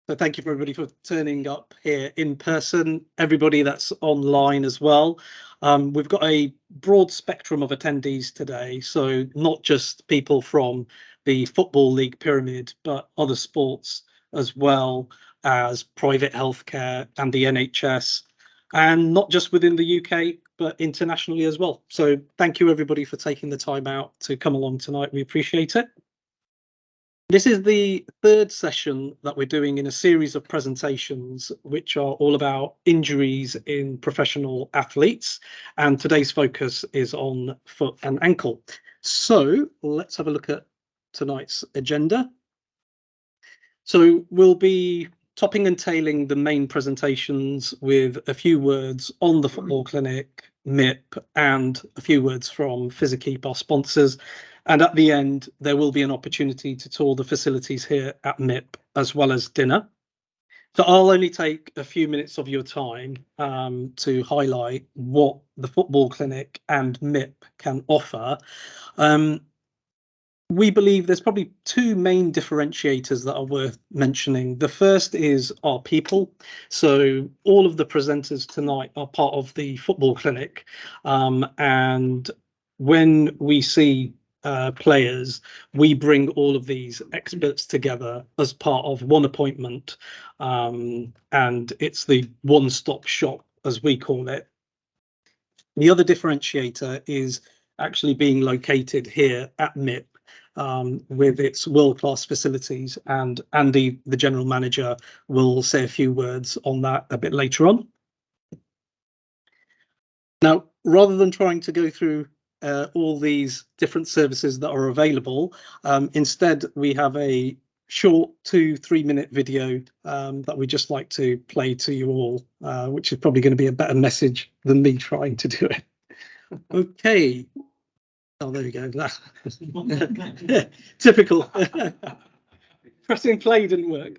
So thank you for everybody for turning up here in person, everybody that's online as well. We've got a broad spectrum of attendees today, so not just people from the Football League pyramid, but other sports as well as private healthcare and the NHS, and not just within the UK, but internationally as well. So thank you everybody for taking the time out to come along tonight. We appreciate it. This is the third session that we're doing in a series of presentations, which are all about injuries in professional athletes. And today's focus is on foot and ankle. So let's have a look at tonight's agenda. So we'll be topping and tailing the main presentations with a few words on the football clinic, MIHP, and a few words from PhysiKeep, our sponsors. And at the end, there will be an opportunity to tour the facilities here at MIHP, as well as dinner. So I'll only take a few minutes of your time to highlight what the football clinic and MIHP can offer. We believe there's probably two main differentiators that are worth mentioning. The first is our people. So all of the presenters tonight are part of the football clinic. And when we see players, we bring all of these experts together as part of one appointment. And it's the one-stop shop, as we call it. The other differentiator is actually being located here at MIHP. With its world-class facilities, and Andy, the general manager, will say a few words on that a bit later on. Now, rather than trying to go through all these different services that are available, instead we have a short 2-3 minute video that we just like to play to you all, which is probably going to be a better message than me trying to do it. Okay. Oh, there we go. Typical. Pressing play didn't work.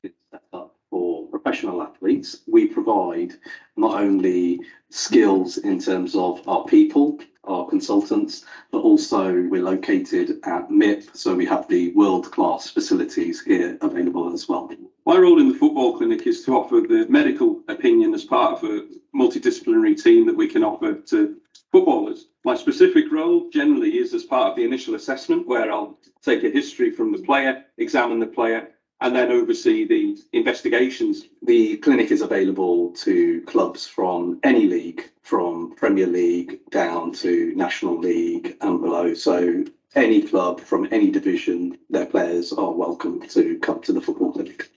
It's set up for professional athletes. We provide not only skills in terms of our people, our consultants, but also we're located at MIHP, so we have the world-class facilities here available as well. My role in the football clinic is to offer the medical opinion as part of a multidisciplinary team that we can offer to footballers. My specific role generally is as part of the initial assessment, where I'll take a history from the player, examine the player, and then oversee the investigations. The clinic is available to clubs from any league, from Premier League down to National League and below. So any club from any division, their players are welcome to come to the football clinic.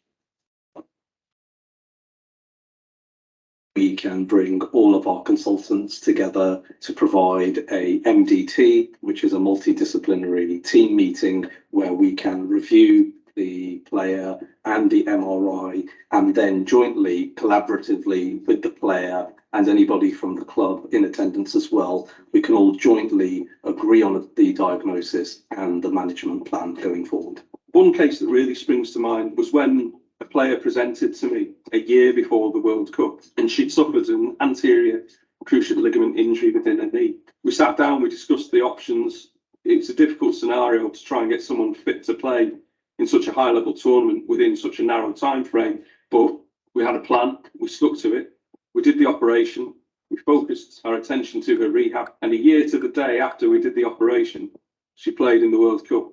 We can bring all of our consultants together to provide a MDT, which is a multidisciplinary team meeting where we can review the player and the MRI, and then jointly, collaboratively with the player and anybody from the club in attendance as well, we can all jointly agree on the diagnosis and the management plan going forward. One case that really springs to mind was when a player presented to me a year before the World Cup, and she'd suffered an anterior cruciate ligament injury within her knee. We sat down, we discussed the options. It's a difficult scenario to try and get someone fit to play in such a high level tournament within such a narrow time frame, but we had a plan, we stuck to it, we did the operation, we focused our attention to her rehab, and a year to the day after we did the operation, she played in the World Cup.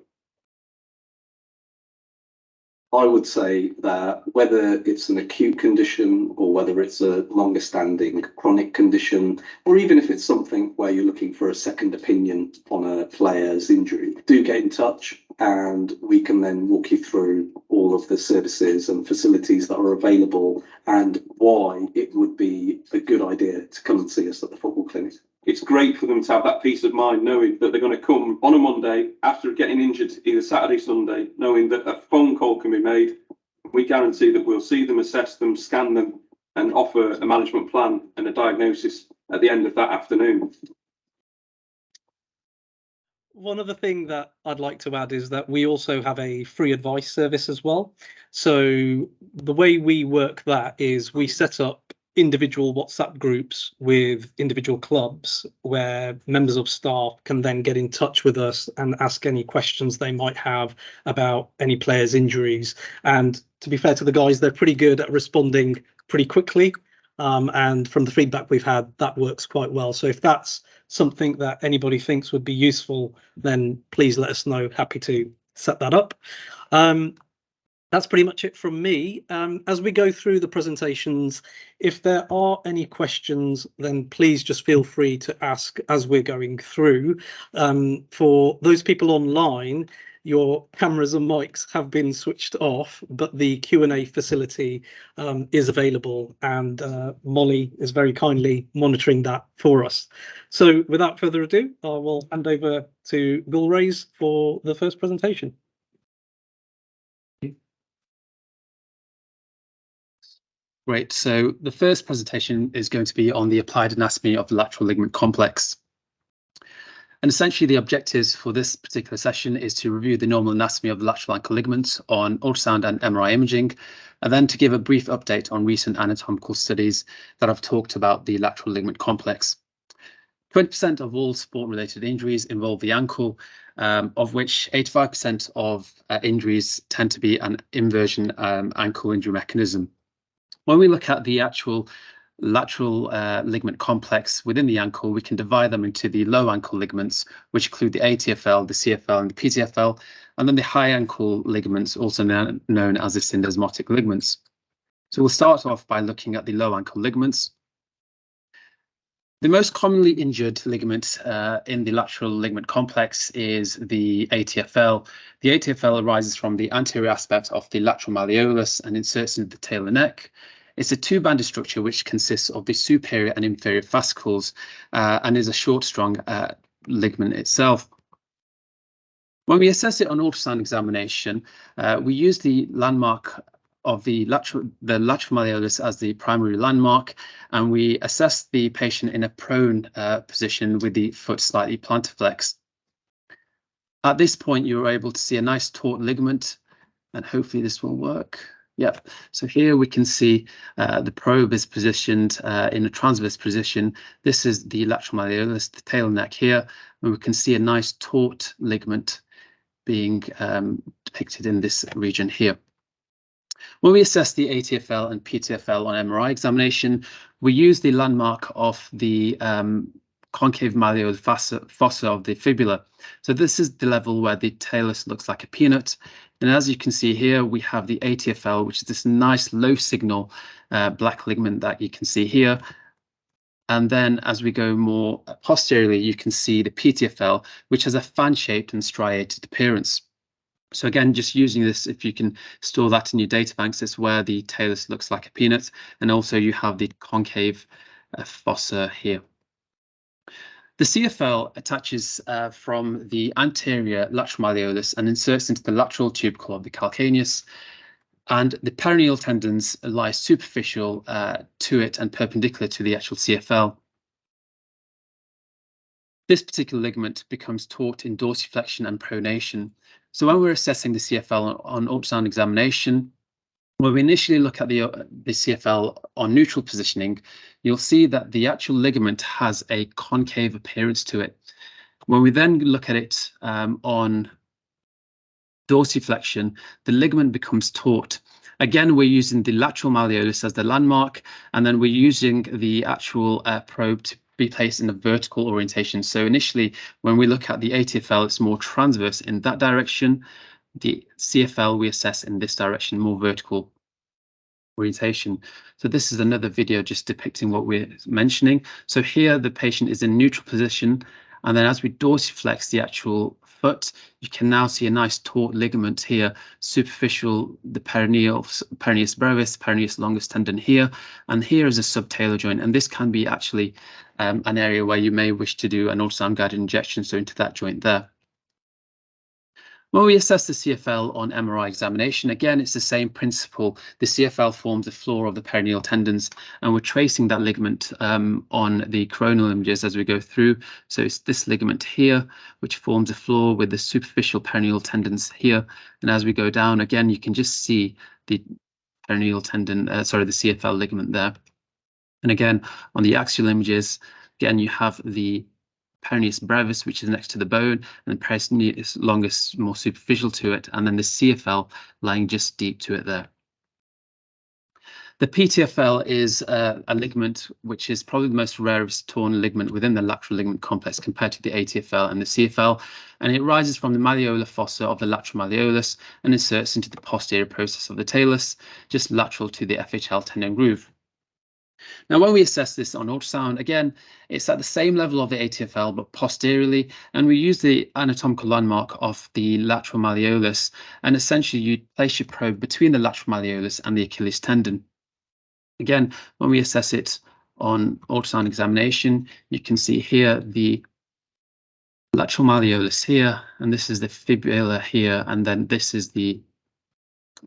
I would say that whether it's an acute condition or whether it's a longer standing chronic condition, or even if it's something where you're looking for a second opinion on a player's injury, do get in touch and we can then walk you through all of the services and facilities that are available and why it would be a good idea to come and see us at the football clinic. It's great for them to have that peace of mind knowing that they're going to come on a Monday after getting injured, either Saturday, Sunday, knowing that a phone call can be made. We guarantee that we'll see them, assess them, scan them, and offer a management plan and a diagnosis at the end of that afternoon. One other thing that I'd like to add is that we also have a free advice service as well. So the way we work that is we set up individual WhatsApp groups with individual clubs where members of staff can then get in touch with us and ask any questions they might have about any players' injuries. And to be fair to the guys, they're pretty good at responding pretty quickly. And from the feedback we've had, that works quite well. So if that's something that anybody thinks would be useful, then please let us know. Happy to set that up. That's pretty much it from me. As we go through the presentations, if there are any questions, then please just feel free to ask as we're going through. For those people online, your cameras and mics have been switched off, but the Q&A facility is available, and Molly is very kindly monitoring that for us. So without further ado, I will hand over to Gulraiz for the first presentation. Great. So the first presentation is going to be on the applied anatomy of the lateral ligament complex. And essentially the objectives for this particular session is to review the normal anatomy of the lateral ankle ligament on ultrasound and MRI imaging, and then to give a brief update on recent anatomical studies that have talked about the lateral ligament complex. 20% of all sport-related injuries involve the ankle, of which 85% of injuries tend to be an inversion ankle injury mechanism. When we look at the actual lateral ligament complex within the ankle, we can divide them into the low ankle ligaments, which include the ATFL, the CFL, and the PTFL, and then the high ankle ligaments, also known as the syndesmotic ligaments. So we'll start off by looking at the low ankle ligaments. The most commonly injured ligament in the lateral ligament complex is the ATFL. The ATFL arises from the anterior aspect of the lateral malleolus and inserts into the tail of the neck. It's a two-banded structure which consists of the superior and inferior fascicles and is a short, strong ligament itself. When we assess it on ultrasound examination, we use the landmark of the lateral malleolus as the primary landmark, and we assess the patient in a prone position with the foot slightly plantar flexed. At this point, you're able to see a nice taut ligament, and hopefully this will work. Yep. So here we can see the probe is positioned in a transverse position. This is the lateral malleolus, the tail neck here, and we can see a nice taut ligament being depicted in this region here. When we assess the ATFL and PTFL on MRI examination, we use the landmark of the concave malleolar fossa of the fibula. So this is the level where the talus looks like a peanut. And as you can see here, we have the ATFL, which is this nice low signal black ligament that you can see here. And then as we go more posteriorly, you can see the PTFL, which has a fan-shaped and striated appearance. So again, just using this, if you can store that in your data banks, it's where the talus looks like a peanut. And also you have the concave fossa here. The CFL attaches from the anterior lateral malleolus and inserts into the lateral tubercle of the calcaneus, and the peroneal tendons lie superficial to it and perpendicular to the actual CFL. This particular ligament becomes taut in dorsiflexion and pronation. So when we're assessing the CFL on ultrasound examination, when we initially look at the CFL on neutral positioning, you'll see that the actual ligament has a concave appearance to it. When we then look at it on dorsiflexion, the ligament becomes taut. Again, we're using the lateral malleolus as the landmark, and then we're using the actual probe to be placed in a vertical orientation. So initially, when we look at the ATFL, it's more transverse in that direction. The CFL we assess in this direction, more vertical orientation. So this is another video just depicting what we're mentioning. So here the patient is in neutral position, and then as we dorsiflex the actual foot, you can now see a nice taut ligament here, superficial, the peroneus brevis, peroneus longus tendon here, and here is a subtalar joint, and this can be actually an area where you may wish to do an ultrasound guided injection, so into that joint there. When we assess the CFL on MRI examination, again, it's the same principle. The CFL forms the floor of the peroneal tendons, and we're tracing that ligament on the coronal images as we go through. So it's this ligament here, which forms the floor with the superficial peroneal tendons here. And as we go down, again, you can just see the peroneal tendon, the CFL ligament there. And again, on the axial images, again, you have the peroneus brevis, which is next to the bone, and the peroneus longus more superficial to it, and then the CFL lying just deep to it there. The PTFL is a ligament which is probably the most rarest torn ligament within the lateral ligament complex compared to the ATFL and the CFL, and it rises from the malleolar fossa of the lateral malleolus and inserts into the posterior process of the talus, just lateral to the FHL tendon groove. Now, when we assess this on ultrasound, again, it's at the same level of the ATFL, but posteriorly, and we use the anatomical landmark of the lateral malleolus, and essentially you place your probe between the lateral malleolus and the Achilles tendon. Again, when we assess it on ultrasound examination, you can see here the lateral malleolus here, and this is the fibula here, and then this is the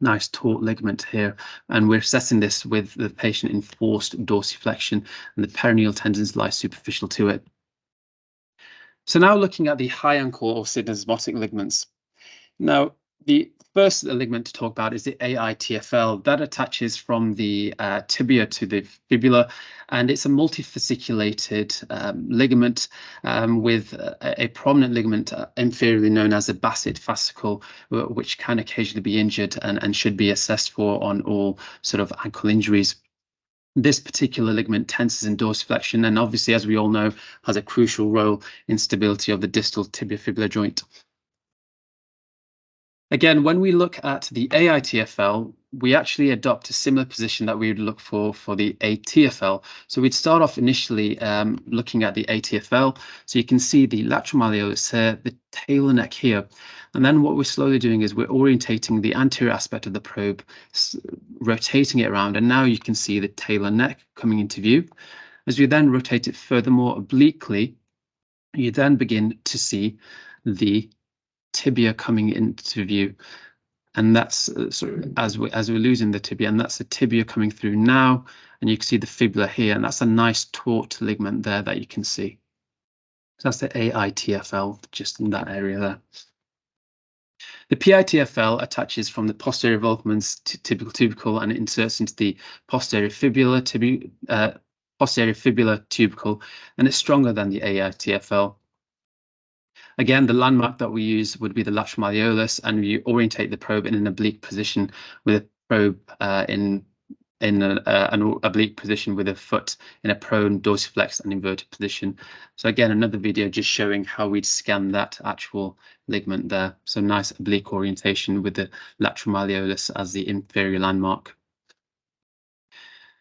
nice taut ligament here, and we're assessing this with the patient in forced dorsiflexion, and the peroneal tendons lie superficial to it. So now looking at the high ankle or syndesmotic ligaments. Now, the first ligament to talk about is the AITFL. That attaches from the tibia to the fibula, and it's a multifasciculated ligament with a prominent ligament inferiorly known as a Bassett fascicle, which can occasionally be injured and should be assessed for on all sort of ankle injuries. This particular ligament tenses in dorsiflexion, and obviously, as we all know, has a crucial role in stability of the distal tibia-fibular joint. Again, when we look at the AITFL, we actually adopt a similar position that we would look for the ATFL. So we'd start off initially looking at the ATFL. So you can see the lateral malleolus here, the tail and neck here. And then what we're slowly doing is we're orientating the anterior aspect of the probe, rotating it around. And now you can see the tail and neck coming into view. As we then rotate it furthermore obliquely, you then begin to see the tibia coming into view, and that's sort of as we're losing the tibia, and that's the tibia coming through now, and you can see the fibula here, and that's a nice taut ligament there that you can see. So that's the AITFL, just in that area there. The PITFL attaches from the posterior Volkmann's typical tubercle and inserts into the posterior fibula tubercle, and it's stronger than the AITFL. Again, the landmark that we use would be the lateral malleolus, and you orientate the probe in an oblique position with a probe in an oblique position with a foot in a prone, dorsiflex and inverted position. So again, another video just showing how we'd scan that actual ligament there. So nice oblique orientation with the lateral malleolus as the inferior landmark.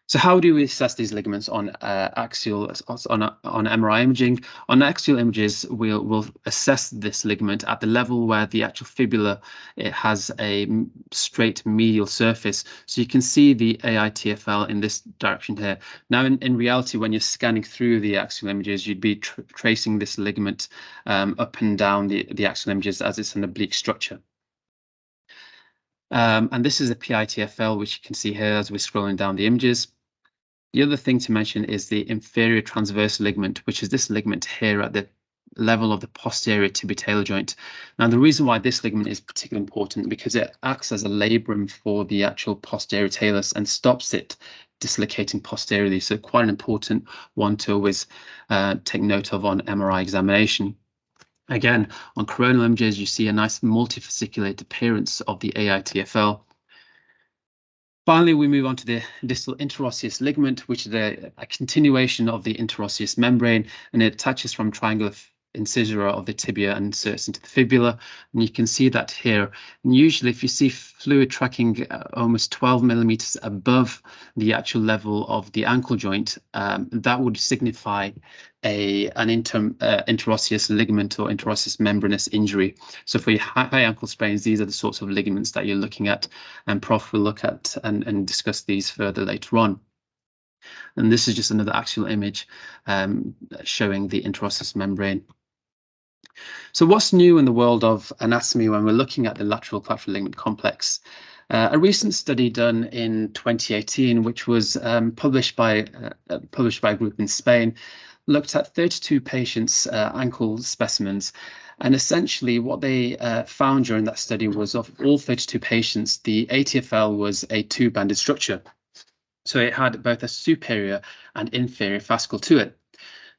So how do we assess these ligaments on axial, on MRI imaging? On axial images, we'll assess this ligament at the level where the actual fibula, it has a straight medial surface. So you can see the AITFL in this direction here. Now, in reality, when you're scanning through the axial images, you'd be tracing this ligament up and down the axial images as it's an oblique structure. And this is the PITFL, which you can see here as we're scrolling down the images. The other thing to mention is the inferior transverse ligament, which is this ligament here at the level of the posterior tibia-talar joint. Now, the reason why this ligament is particularly important because it acts as a labrum for the actual posterior talus and stops it dislocating posteriorly. So quite an important one to always take note of on MRI examination. Again, on coronal images, you see a nice multifasciculated appearance of the AITFL. Finally, we move on to the distal interosseous ligament, which is a continuation of the interosseous membrane, and it attaches from triangular incisura of the tibia and inserts into the fibula. And you can see that here. And usually, if you see fluid tracking almost 12 millimeters above the actual level of the ankle joint, that would signify an interosseous ligament or interosseous membranous injury. So for your high ankle sprains, these are the sorts of ligaments that you're looking at, and Prof will look at and discuss these further later on. And this is just another axial image showing the interosseous membrane. So what's new in the world of anatomy when we're looking at the lateral ligament complex? A recent study done in 2018, which was published by a group in Spain, looked at 32 patients' ankle specimens. And essentially what they found during that study was of all 32 patients, the ATFL was a two-banded structure. So it had both a superior and inferior fascicle to it.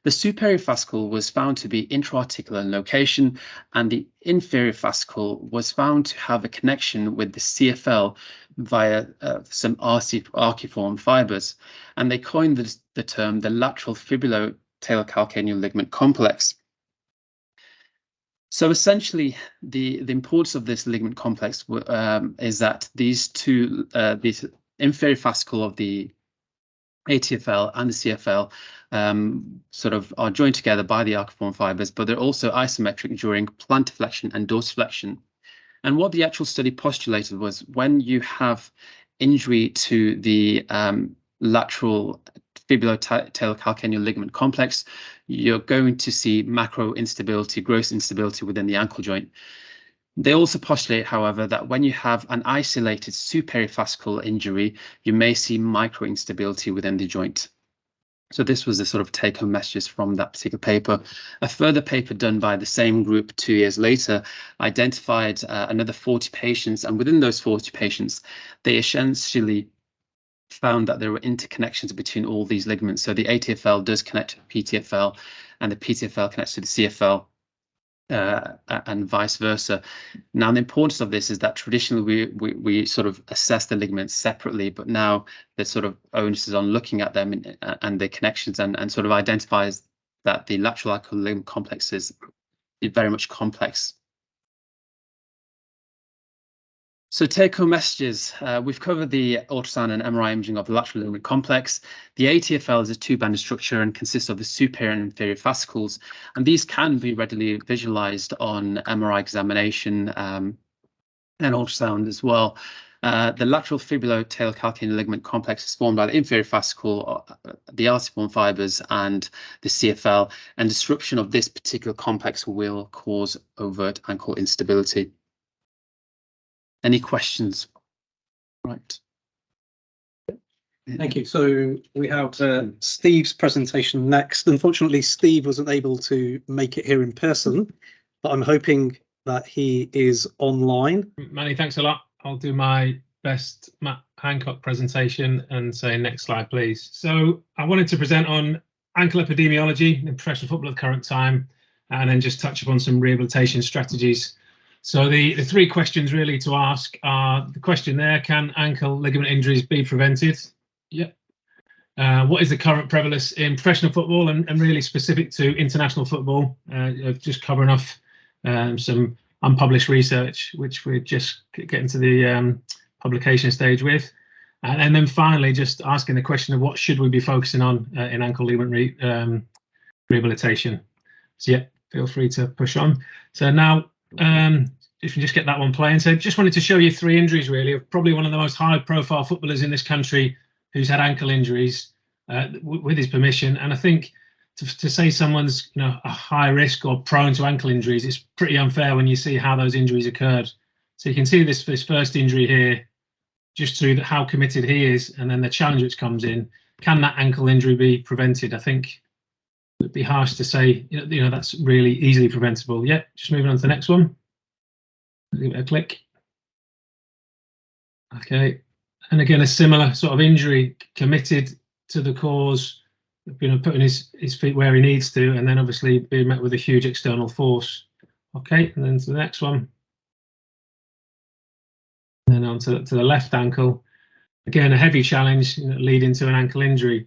The superior fascicle was found to be intra-articular in location, and the inferior fascicle was found to have a connection with the CFL via some arciform fibers. And they coined the term the lateral fibulo-talocalcaneal ligament complex. So essentially, the importance of this ligament complex is that these inferior fascicle of the ATFL and the CFL sort of are joined together by the arciform fibers, but they're also isometric during plantarflexion and dorsiflexion. And what the actual study postulated was when you have injury to the lateral fibulo-talocalcaneal ligament complex, you're going to see macro instability, gross instability within the ankle joint. They also postulate, however, that when you have an isolated superior fascicle injury, you may see micro instability within the joint. So this was the sort of take-home messages from that particular paper. A further paper done by the same group 2 years later identified another 40 patients, and within those 40 patients, they essentially found that there were interconnections between all these ligaments. So the ATFL does connect to the PTFL, and the PTFL connects to the CFL. And vice versa. Now, the importance of this is that traditionally we sort of assess the ligaments separately, but now the sort of onus is on looking at them and the connections and sort of identifies that the lateral ankle ligament complex is very much complex. So take-home messages. We've covered the ultrasound and MRI imaging of the lateral ligament complex. The ATFL is a two-banded structure and consists of the superior and inferior fascicles, and these can be readily visualized on MRI examination and ultrasound as well. The lateral fibulo-talocalcaneal ligament complex is formed by the inferior fascicle, the arciform fibers, and the CFL, and disruption of this particular complex will cause overt ankle instability. Any questions? Right. Thank you. So we have Steve's presentation next. Unfortunately, Steve wasn't able to make it here in person, but I'm hoping that he is online. Manny, thanks a lot. I'll do my best Matt Hancock presentation and say next slide, please. So I wanted to present on ankle epidemiology in professional football at the current time, and then just touch upon some rehabilitation strategies. So the three questions really to ask are the question there: can ankle ligament injuries be prevented? Yeah. What is the current prevalence in professional football and really specific to international football? Just covering off some unpublished research, which we're just getting to the publication stage with. And then finally, just asking the question of what should we be focusing on in ankle ligament rehabilitation. So yeah, feel free to push on. So now, if you just get that one playing. So just wanted to show you three injuries really of probably one of the most high profile footballers in this country who's had ankle injuries with his permission. And I think to say someone's a high risk or prone to ankle injuries, it's pretty unfair when you see how those injuries occurred. So you can see this first injury here, just through how committed he is, and then the challenge which comes in. Can that ankle injury be prevented? I think it'd be harsh to say that's really easily preventable. Yeah, just moving on to the next one. Give it a click. Okay, and again a similar sort of injury, committed to the cause, putting his feet where he needs to, and then obviously being met with a huge external force. Okay, and then to the next one. And then on to the left ankle. Again, a heavy challenge leading to an ankle injury.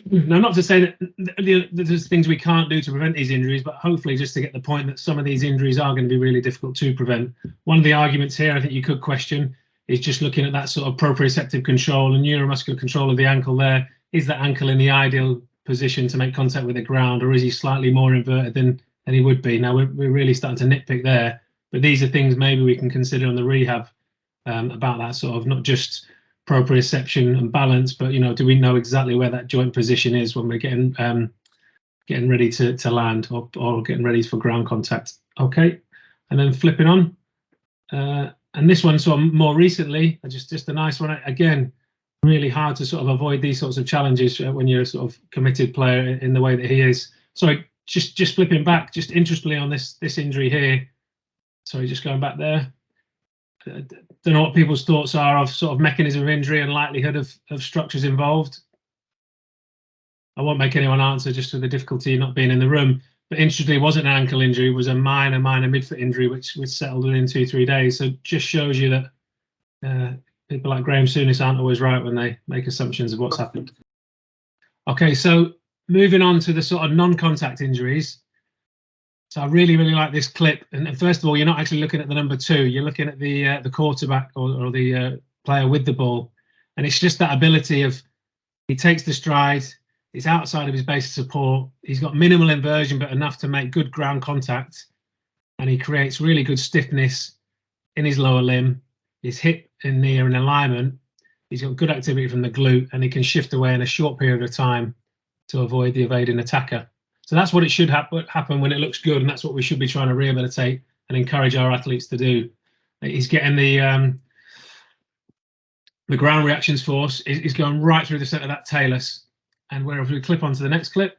Now, not to say that there's things we can't do to prevent these injuries, but hopefully just to get the point that some of these injuries are going to be really difficult to prevent. One of the arguments here I think you could question is just looking at that sort of proprioceptive control and neuromuscular control of the ankle there. Is that ankle in the ideal position to make contact with the ground, or is he slightly more inverted than he would be? Now, we're really starting to nitpick there, but these are things maybe we can consider on the rehab about that sort of not just proprioception and balance, but do we know exactly where that joint position is when we're getting ready to land or getting ready for ground contact? Okay, and then flipping on, and this one sort of more recently, just a nice one. Again, really hard to sort of avoid these sorts of challenges when you're a sort of committed player in the way that he is. Sorry, just flipping back, just interestingly on this injury here. Sorry, just going back there. don't know what people's thoughts are of sort of mechanism of injury and likelihood of structures involved. I won't make anyone answer just for the difficulty not being in the room. But interestingly, it wasn't an ankle injury, it was a minor midfoot injury, which settled within 2-3 days. So just shows you that people like Graham Souness aren't always right when they make assumptions of what's happened. Okay, so moving on to the sort of non-contact injuries. So I really like this clip. And first of all, you're not actually looking at the number 2. You're looking at the quarterback or the player with the ball. And it's just that ability of, he takes the stride, it's outside of his base of support, he's got minimal inversion, but enough to make good ground contact. And he creates really good stiffness in his lower limb. His hip and knee are in alignment. He's got good activity from the glute, and he can shift away in a short period of time to avoid the evading attacker. So that's what it should happen when it looks good, and that's what we should be trying to rehabilitate and encourage our athletes to do. He's getting the ground reactions force is going right through the centre of that talus, and wherever we clip onto the next clip,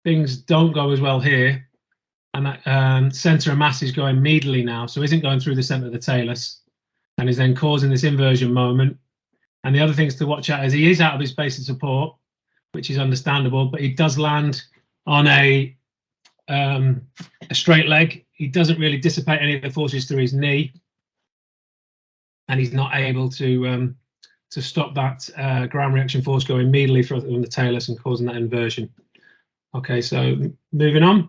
things don't go as well here, and that centre of mass is going medially now, so isn't going through the centre of the talus, and is then causing this inversion moment. And the other things to watch out is he is out of his base of support, which is understandable, but he does land on a straight leg. He doesn't really dissipate any of the forces through his knee, and he's not able to stop that ground reaction force going immediately from the talus and causing that inversion. Okay, so moving on.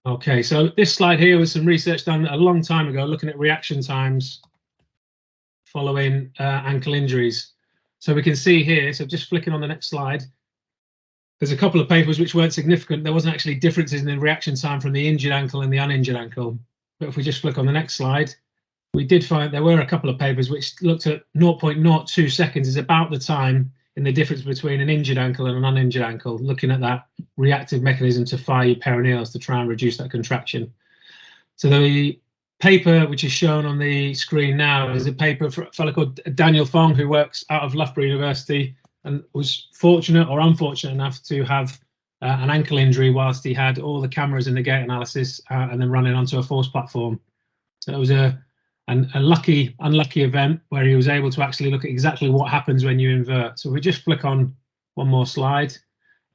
Okay, so this slide here was some research done a long time ago looking at reaction times following ankle injuries. So we can see here, so just flicking on the next slide, there's a couple of papers which weren't significant. There wasn't actually differences in the reaction time from the injured ankle and the uninjured ankle. But if we just flick on the next slide, we did find there were a couple of papers which looked at 0.02 seconds is about the time in the difference between an injured ankle and an uninjured ankle, looking at that reactive mechanism to fire your perineals to try and reduce that contraction. So the paper which is shown on the screen now is a paper for a fellow called Daniel Fong, who works out of Loughborough University and was fortunate or unfortunate enough to have an ankle injury whilst he had all the cameras in the gait analysis and then running onto a force platform. So it was a unlucky event where he was able to actually look at exactly what happens when you invert. So we just flick on one more slide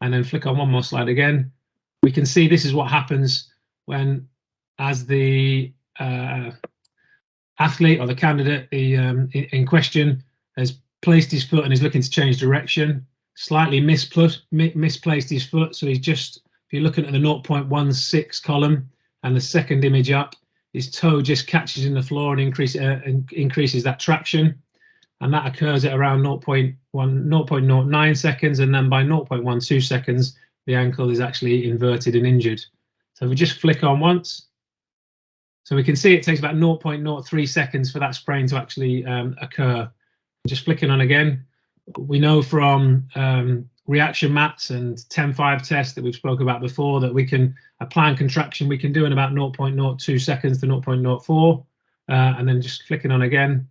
and then flick on one more slide again. We can see this is what happens when, as the athlete or the candidate in question has placed his foot and is looking to change direction, slightly misplaced his foot. So he's just, if you're looking at the 0.16 column and the second image up, his toe just catches in the floor and increases that traction, and that occurs at around 0.09 seconds, and then by 0.12 seconds the ankle is actually inverted and injured. So if we just flick on once, so we can see it takes about 0.03 seconds for that sprain to actually occur. Just flicking on again, we know from reaction mats and 10-5 tests that we've spoken about before that we can apply contraction we can do in about 0.02 seconds to 0.04, and then just flicking on again.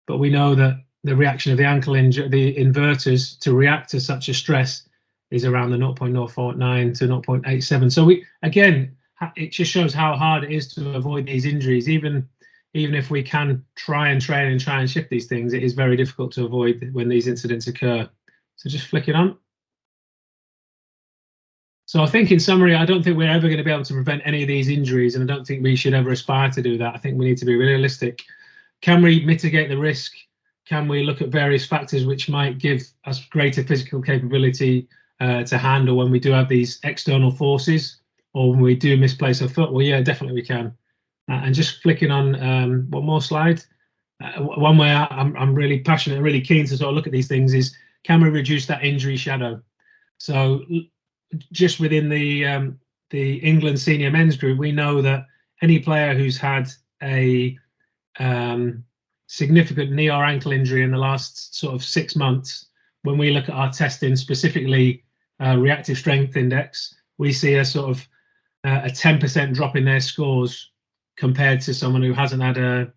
But we know that the reaction of the ankle injury, the inverters to react to such a stress, is around the 0.049 to 0.87. So we, again, it just shows how hard it is to avoid these injuries. Even if we can try and train and try and shift these things, it is very difficult to avoid when these incidents occur. So just flicking on. So I think in summary, I don't think we're ever going to be able to prevent any of these injuries, and I don't think we should ever aspire to do that. I think we need to be realistic. Can we mitigate the risk? Can we look at various factors which might give us greater physical capability to handle when we do have these external forces, or when we do misplace our foot? Well, yeah, definitely we can. And just flicking on one more slide. One way I'm really passionate and really keen to sort of look at these things is, can we reduce that injury shadow? So just within the England senior men's group, we know that any player who's had a significant knee or ankle injury in the last sort of 6 months, when we look at our testing, specifically reactive strength index, we see a sort of a 10% drop in their scores compared to someone who hasn't had a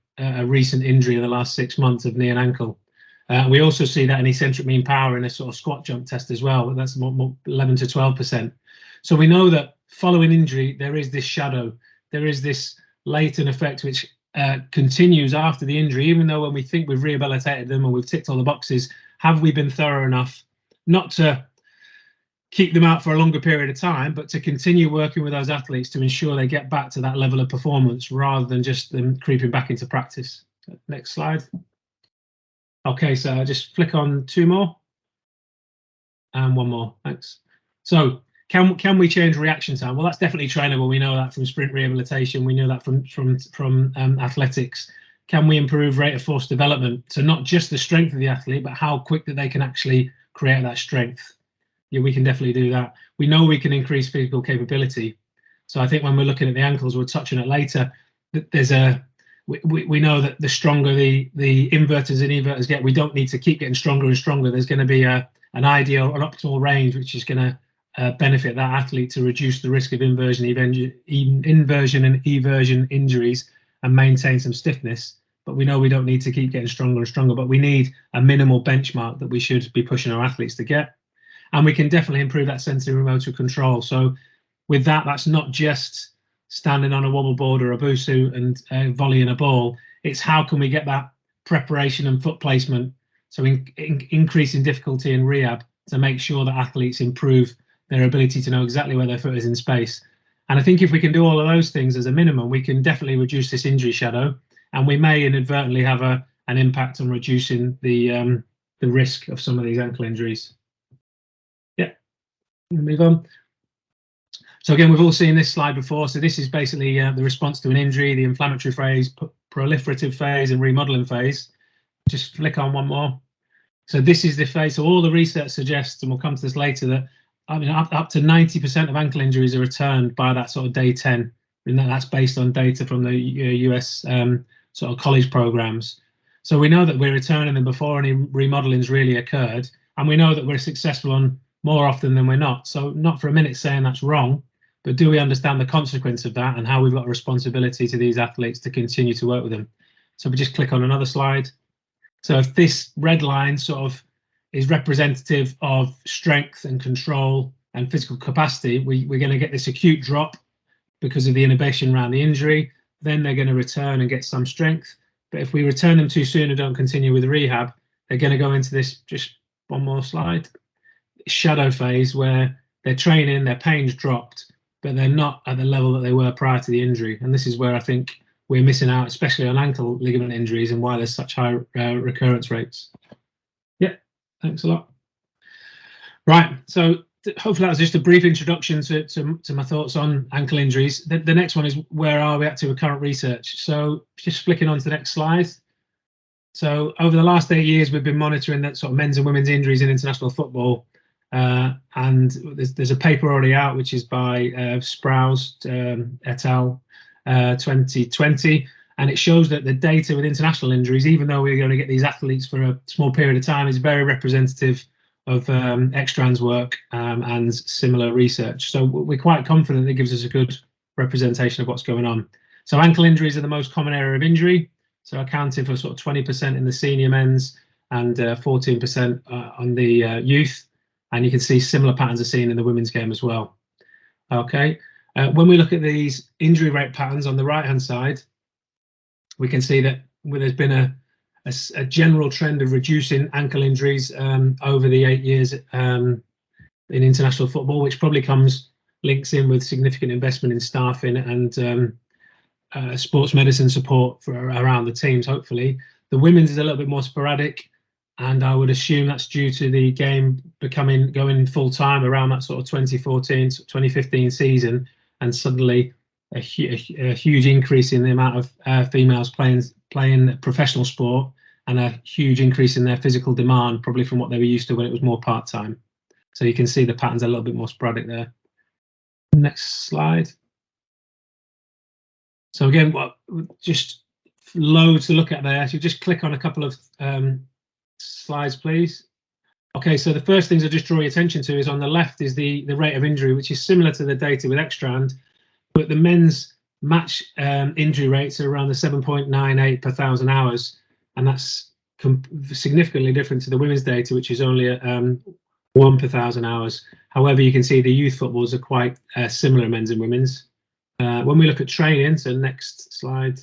recent injury in the last 6 months of knee and ankle. We also see that in eccentric mean power in a sort of squat jump test as well. That's more 11 to 12%. So we know that following injury, there is this shadow. there is this latent effect which continues after the injury, even though when we think we've rehabilitated them and we've ticked all the boxes, have we been thorough enough not to keep them out for a longer period of time, but to continue working with those athletes to ensure they get back to that level of performance rather than just them creeping back into practice. Next slide. Okay, so I'll just flick on 2 more and 1 more. Thanks. So can we change reaction time? Well, that's definitely trainable. We know that from sprint rehabilitation. We know that from athletics. Can we improve rate of force development? So not just the strength of the athlete, but how quick that they can actually create that strength. Yeah, we can definitely do that. We know we can increase physical capability. So I think when we're looking at the ankles, we'll touch on it later. There's we know that the stronger the inverters and everters get, we don't need to keep getting stronger and stronger. There's going to be an ideal, an optimal range, which is going to benefit that athlete to reduce the risk of inversion and eversion injuries and maintain some stiffness. But we know we don't need to keep getting stronger and stronger, but we need a minimal benchmark that we should be pushing our athletes to get. And we can definitely improve that sensory motor control. So with that, that's not just standing on a wobble board or a busu and volleying a ball. It's how can we get that preparation and foot placement, so increasing difficulty in rehab to make sure that athletes improve their ability to know exactly where their foot is in space. And I think if we can do all of those things as a minimum, we can definitely reduce this injury shadow, and we may inadvertently have an impact on reducing the risk of some of these ankle injuries. Move on. So again, we've all seen this slide before. So this is basically the response to an injury, the inflammatory phase, proliferative phase, and remodeling phase. Just flick on 1 more. So this is the phase. So all the research suggests, and we'll come to this later, that up to 90% of ankle injuries are returned by that sort of day 10. And that's based on data from the US sort of college programs. So we know that we're returning them before any remodeling's really occurred, and we know that we're successful on more often than we're not. So not for a minute saying that's wrong, but do we understand the consequence of that and how we've got a responsibility to these athletes to continue to work with them? So we just click on another slide. So if this red line sort of is representative of strength and control and physical capacity, we're going to get this acute drop because of the inhibition around the injury. Then they're going to return and get some strength. But if we return them too soon and don't continue with rehab, they're going to go into this, just 1 more slide, shadow phase where they're training, their pain's dropped, but they're not at the level that they were prior to the injury. And this is where I think we're missing out, especially on ankle ligament injuries, and why there's such high recurrence rates. Yeah, thanks a lot. Right, so hopefully that was just a brief introduction to my thoughts on ankle injuries. The next one is, where are we at to with current research? So just flicking on to the next slide. So over the last 8 years, we've been monitoring that sort of men's and women's injuries in international football. And there's a paper already out, which is by Sprouse et al. 2020, and it shows that the data with international injuries, even though we're going to get these athletes for a small period of time, is very representative of Ekstrand's work and similar research. So we're quite confident it gives us a good representation of what's going on. So ankle injuries are the most common area of injury, so accounting for sort of 20% in the senior men's and 14% on the youth. And you can see similar patterns are seen in the women's game as well. Okay, when we look at these injury rate patterns on the right-hand side, we can see that there's been a general trend of reducing ankle injuries over the 8 years in international football, which probably links in with significant investment in staffing and sports medicine support around the teams, hopefully. The women's is a little bit more sporadic, and I would assume that's due to the game going full time around that sort of 2014 to 2015 season, and suddenly a huge increase in the amount of females playing professional sport, and a huge increase in their physical demand, probably from what they were used to when it was more part time. So you can see the patterns are a little bit more sporadic there. Next slide. So again, just loads to look at there. So just click on a couple of slides, please. Okay, so the first things I just draw your attention to is on the left is the rate of injury, which is similar to the data with Ekstrand, but the men's match injury rates are around the 7.98 per 1,000 hours, and that's significantly different to the women's data, which is only at 1 per 1,000 hours. However, you can see the youth footballs are quite similar, men's and women's. When we look at training, so next slide,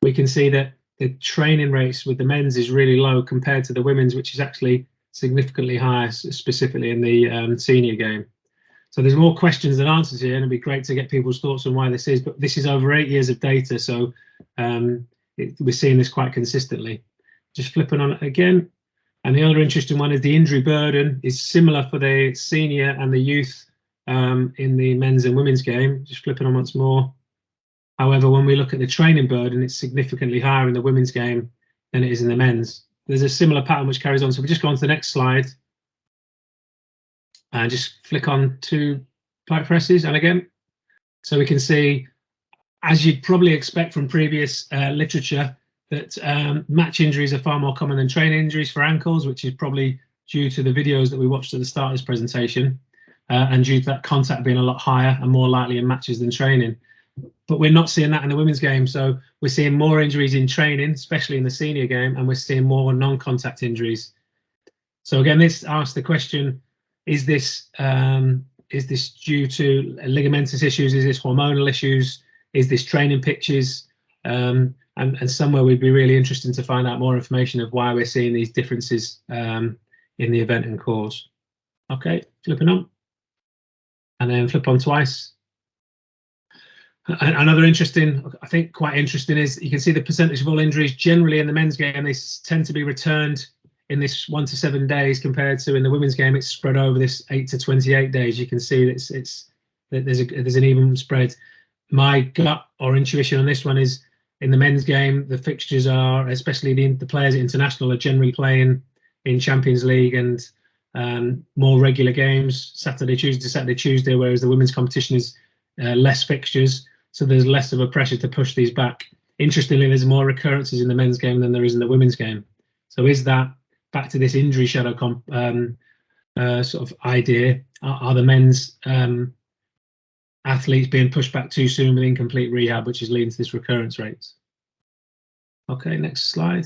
we can see that the training rates with the men's is really low compared to the women's, which is actually significantly higher, specifically in the senior game. So there's more questions than answers here, and it'd be great to get people's thoughts on why this is. But this is over 8 years of data, so we're seeing this quite consistently. Just flipping on it again. And the other interesting one is the injury burden is similar for the senior and the youth in the men's and women's game. Just flipping on once more. However, when we look at the training burden, it's significantly higher in the women's game than it is in the men's. There's a similar pattern which carries on. So we just go on to the next slide and just flick on to pike presses. And again, so we can see, as you'd probably expect from previous literature, that match injuries are far more common than training injuries for ankles, which is probably due to the videos that we watched at the start of this presentation, and due to that contact being a lot higher and more likely in matches than training. But we're not seeing that in the women's game. So we're seeing more injuries in training, especially in the senior game, and we're seeing more non-contact injuries. So again, this asks the question, is this due to ligamentous issues? Is this hormonal issues? Is this training pitches? And somewhere we'd be really interested to find out more information of why we're seeing these differences in the event and cause. Okay, flipping on. And then flip on twice. Another interesting, I think quite interesting, is you can see the percentage of all injuries generally in the men's game. They tend to be returned in this 1 to 7 days, compared to in the women's game it's spread over this 8 to 28 days. You can see that there's an even spread. My gut or intuition on this one is, in the men's game, the fixtures are, especially the players at international, are generally playing in Champions League and more regular games, Saturday, Tuesday, whereas the women's competition is less fixtures, so there's less of a pressure to push these back. Interestingly, there's more recurrences in the men's game than there is in the women's game. So is that back to this injury shadow sort of idea? Are the men's athletes being pushed back too soon with incomplete rehab, which is leading to this recurrence rates? Okay, next slide.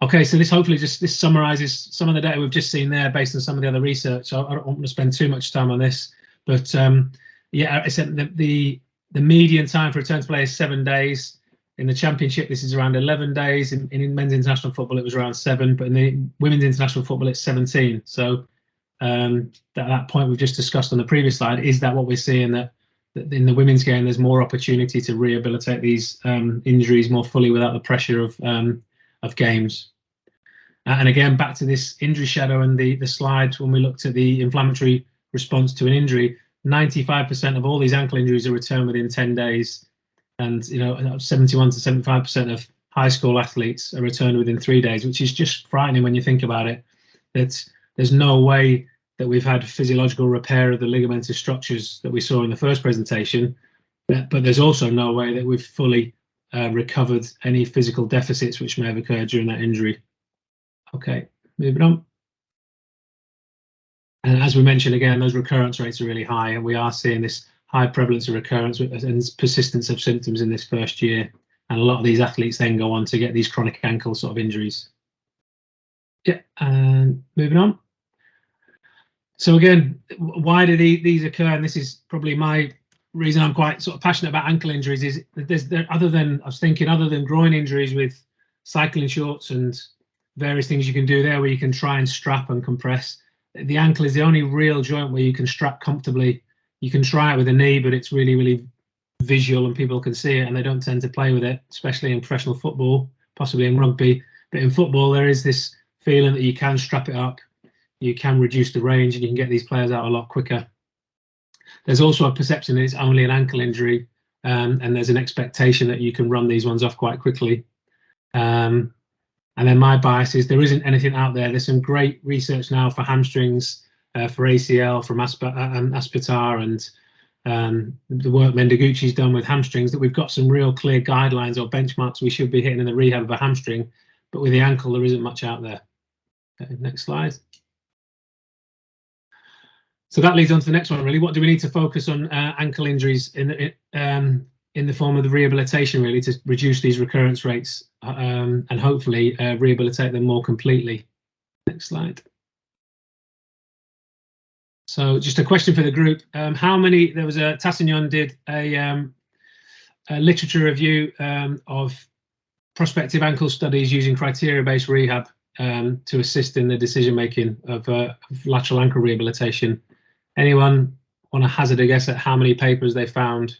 Okay, so this hopefully this summarizes some of the data we've just seen there based on some of the other research. So I don't want to spend too much time on this, but yeah, I said the median time for return to play is 7 days. In the championship, this is around 11 days. In men's international football, it was around 7, but in the women's international football, it's 17. So that point we've just discussed on the previous slide, is that what we're seeing, that in the women's game there's more opportunity to rehabilitate these injuries more fully without the pressure of games? And again, back to this injury shadow and the slide, when we looked at the inflammatory response to an injury, 95% of all these ankle injuries are returned within 10 days. And 71 to 75% of high school athletes are returned within 3 days, which is just frightening when you think about it. That there's no way that we've had physiological repair of the ligamentous structures that we saw in the first presentation, but there's also no way that we've fully recovered any physical deficits which may have occurred during that injury. Okay, moving on. And as we mentioned again, those recurrence rates are really high, and we are seeing this high prevalence of recurrence and persistence of symptoms in this first year. And a lot of these athletes then go on to get these chronic ankle sort of injuries. Yeah, and moving on. So again, why do these occur? And this is probably my reason I'm quite sort of passionate about ankle injuries, is that other than groin injuries with cycling shorts and various things you can do there where you can try and strap and compress, the ankle is the only real joint where you can strap comfortably. You can try it with a knee, but it's really, really visual and people can see it and they don't tend to play with it, especially in professional football, possibly in rugby. But in football, there is this feeling that you can strap it up, you can reduce the range, and you can get these players out a lot quicker. There's also a perception that it's only an ankle injury, and there's an expectation that you can run these ones off quite quickly. And then my bias is there isn't anything out there. There's some great research now for hamstrings, for ACL, from Aspetar, and the work Mendegucci's done with hamstrings, that we've got some real clear guidelines or benchmarks we should be hitting in the rehab of a hamstring. But with the ankle, there isn't much out there. Okay, next slide. So that leads on to the next one, really. What do we need to focus on ankle injuries in the form of the rehabilitation, really, to reduce these recurrence rates and hopefully rehabilitate them more completely? Next slide. So just a question for the group. How many, there was a, Tassignon did a literature review of prospective ankle studies using criteria-based rehab to assist in the decision-making of lateral ankle rehabilitation. Anyone want to hazard a guess at how many papers they found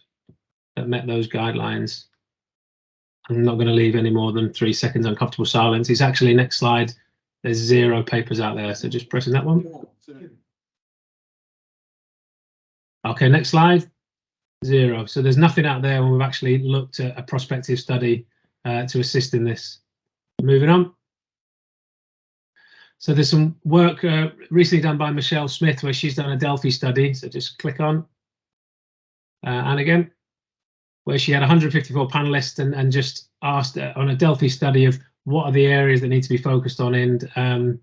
that met those guidelines? I'm not going to leave any more than 3 seconds uncomfortable silence. It's actually, next slide, there's 0 papers out there, so just pressing that one. Okay, next slide, 0. So there's nothing out there when we've actually looked at a prospective study to assist in this. Moving on. So there's some work recently done by Michelle Smith where she's done a Delphi study. So just click on. And again, where she had 154 panelists and just asked on a Delphi study of what are the areas that need to be focused on in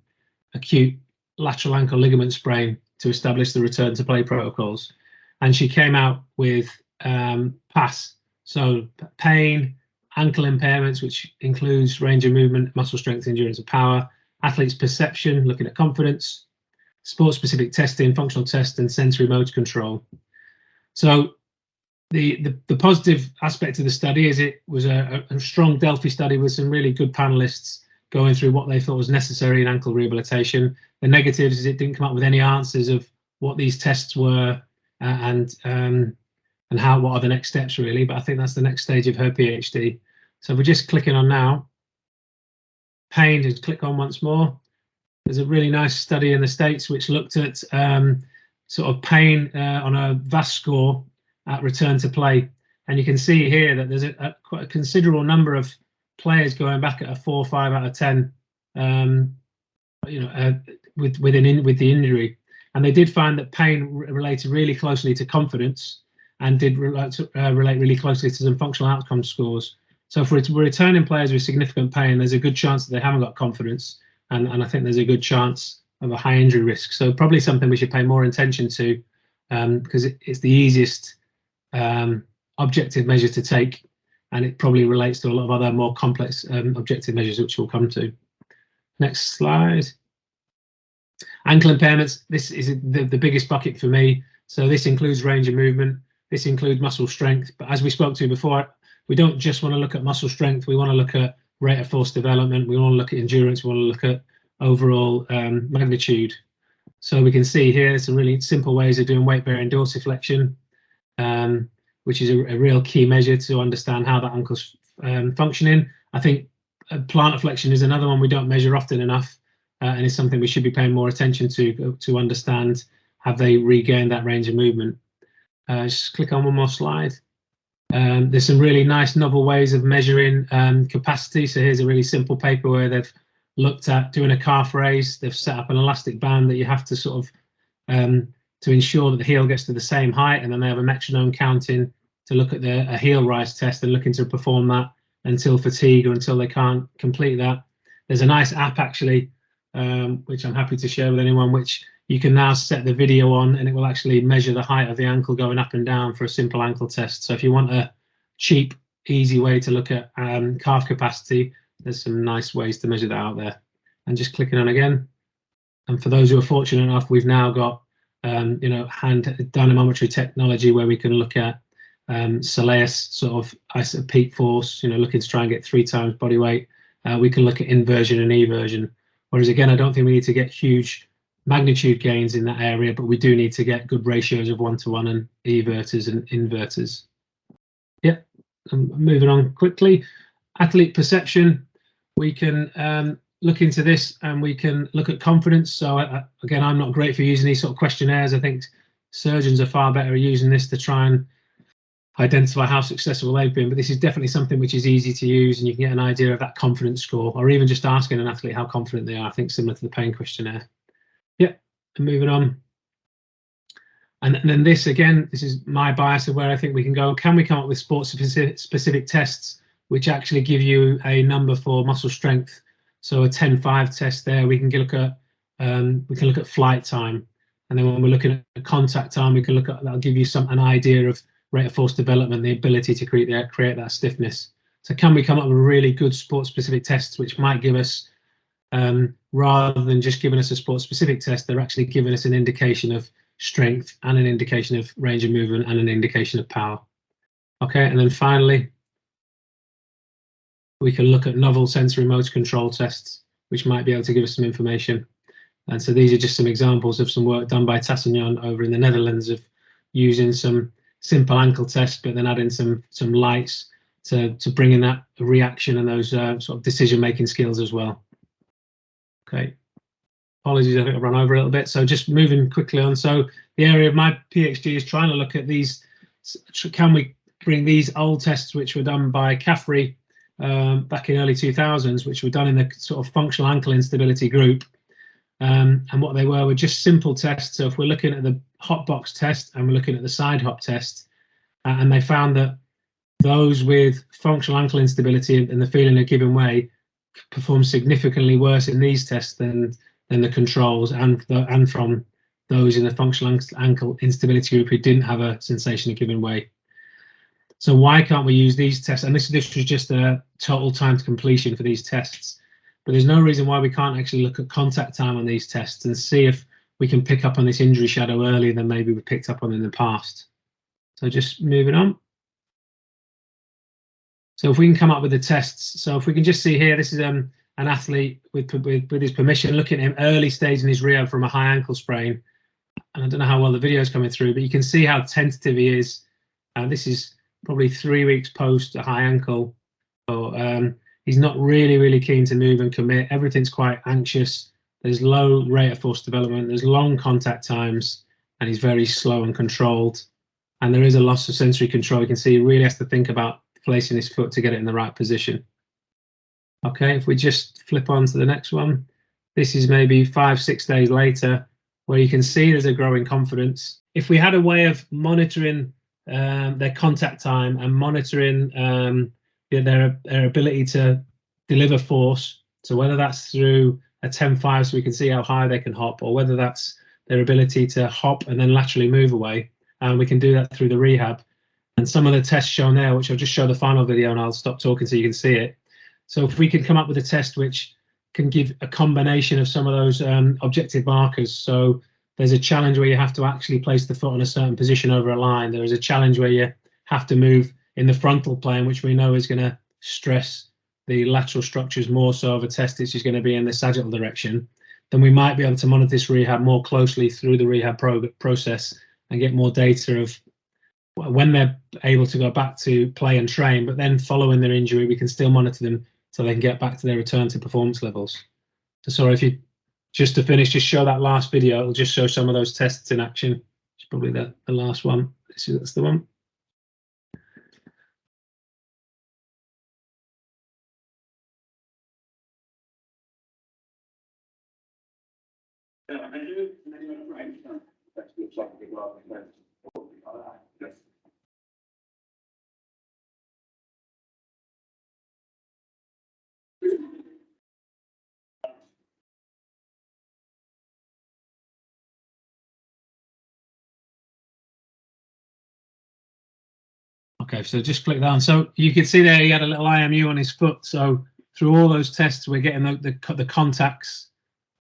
acute lateral ankle ligament sprain to establish the return to play protocols. And she came out with PASS, so pain, ankle impairments, which includes range of movement, muscle strength, endurance and power, athlete's perception, looking at confidence, sport-specific testing, functional test, and sensory motor control. So the positive aspect of the study is it was a strong Delphi study with some really good panelists going through what they thought was necessary in ankle rehabilitation. The negatives is it didn't come up with any answers of what these tests were and what are the next steps really, but I think that's the next stage of her PhD. So we're just clicking on now. Pain, just click on once more. There's a really nice study in the States which looked at sort of pain on a VAS score at return to play, and you can see here that there's quite a considerable number of players going back at a 4 or 5 out of 10, with the injury, and they did find that pain related really closely to confidence and did relate really closely to some functional outcome scores. So for returning players with significant pain, there's a good chance that they haven't got confidence, and I think there's a good chance of a high injury risk. So probably something we should pay more attention to, because it's the easiest objective measure to take, and it probably relates to a lot of other more complex objective measures, which we'll come to. Next slide. Ankle impairments, this is the biggest bucket for me. So this includes range of movement, this includes muscle strength, but as we spoke to before, we don't just want to look at muscle strength, we want to look at rate of force development, we want to look at endurance, we want to look at overall magnitude. So we can see here some really simple ways of doing weight bearing dorsiflexion, which is a real key measure to understand how that ankle's functioning. I think plantar flexion is another one we don't measure often enough, and it's something we should be paying more attention to understand, have they regained that range of movement. Just click on one more slide. There's some really nice novel ways of measuring capacity. So here's a really simple paper where they've looked at doing a calf raise. They've set up an elastic band that you have to sort of to ensure that the heel gets to the same height, and then they have a metronome counting to look at a heel rise test and looking to perform that until fatigue or until they can't complete that. There's a nice app actually, which I'm happy to share with anyone, which you can now set the video on and it will actually measure the height of the ankle going up and down for a simple ankle test. So if you want a cheap, easy way to look at calf capacity, there's some nice ways to measure that out there. And just clicking on again. And for those who are fortunate enough, we've now got hand dynamometry technology where we can look at Soleus sort of peak force, looking to try and get 3 times body weight. We can look at inversion and eversion. Whereas again, I don't think we need to get huge magnitude gains in that area, but we do need to get good ratios of 1-to-1 and everters and inverters. Yeah, I'm moving on quickly. Athlete perception, we can look into this and we can look at confidence. So again, I'm not great for using these sort of questionnaires. I think surgeons are far better at using this to try and identify how successful they've been, but this is definitely something which is easy to use, and you can get an idea of that confidence score, or even just asking an athlete how confident they are. I think similar to the pain questionnaire. Yeah, and moving on. And then this, again, this is my bias of where I think we can go. Can we come up with sport-specific tests which actually give you a number for muscle strength? So a 10-5 test there, we can look at flight time, and then when we're looking at contact time, we can look at that'll give you an idea of rate of force development, the ability to create that stiffness. So can we come up with really good sport-specific tests which might give us, rather than just giving us a sport-specific test, they're actually giving us an indication of strength and an indication of range of movement and an indication of power. Okay, and then finally, we can look at novel sensory motor control tests, which might be able to give us some information. And so these are just some examples of some work done by Tassignon over in the Netherlands of using some simple ankle tests, but then adding some lights to bring in that reaction and those sort of decision-making skills as well. Okay, apologies, I think I've run over a little bit. So just moving quickly on. So the area of my PhD is trying to look at these. Can we bring these old tests, which were done by Caffrey back in early 2000s, which were done in the sort of functional ankle instability group. And what they were just simple tests. So if we're looking at the hop box test and we're looking at the side hop test, and they found that those with functional ankle instability and the feeling of giving way perform significantly worse in these tests than the controls, and from those in the functional ankle instability group who didn't have a sensation of giving way. So why can't we use these tests? And this was just a total time to completion for these tests. But there's no reason why we can't actually look at contact time on these tests and see if we can pick up on this injury shadow earlier than maybe we picked up on in the past. So just moving on. So if we can come up with the tests, so if we can just see here, this is an athlete with his permission, looking at him early stage in his rehab from a high ankle sprain. And I don't know how well the video is coming through, but you can see how tentative he is. This is probably 3 weeks post a high ankle. So, he's not really keen to move and commit. Everything's quite anxious. There's low rate of force development. There's long contact times, and he's very slow and controlled. And there is a loss of sensory control. You can see he really has to think about placing his foot to get it in the right position. Okay, if we just flip on to the next one, this is maybe 5-6 days later, where you can see there's a growing confidence. If we had a way of monitoring their contact time and monitoring their ability to deliver force, so whether that's through a 10-5 so we can see how high they can hop, or whether that's their ability to hop and then laterally move away, and we can do that through the rehab. And some of the tests shown there, which I'll just show the final video and I'll stop talking so you can see it. So if we can come up with a test which can give a combination of some of those objective markers. So there's a challenge where you have to actually place the foot on a certain position over a line. There is a challenge where you have to move in the frontal plane, which we know is going to stress the lateral structures more so of a test which is going to be in the sagittal direction. Then we might be able to monitor this rehab more closely through the rehab process and get more data of when they're able to go back to play and train, but then following their injury, we can still monitor them so they can get back to their return to performance levels. So sorry, if you, just to finish, just show that last video, it'll just show some of those tests in action. It's probably the last one. That's the one. Okay, so just click that on. So you can see there he had a little IMU on his foot. So through all those tests, we're getting the contacts,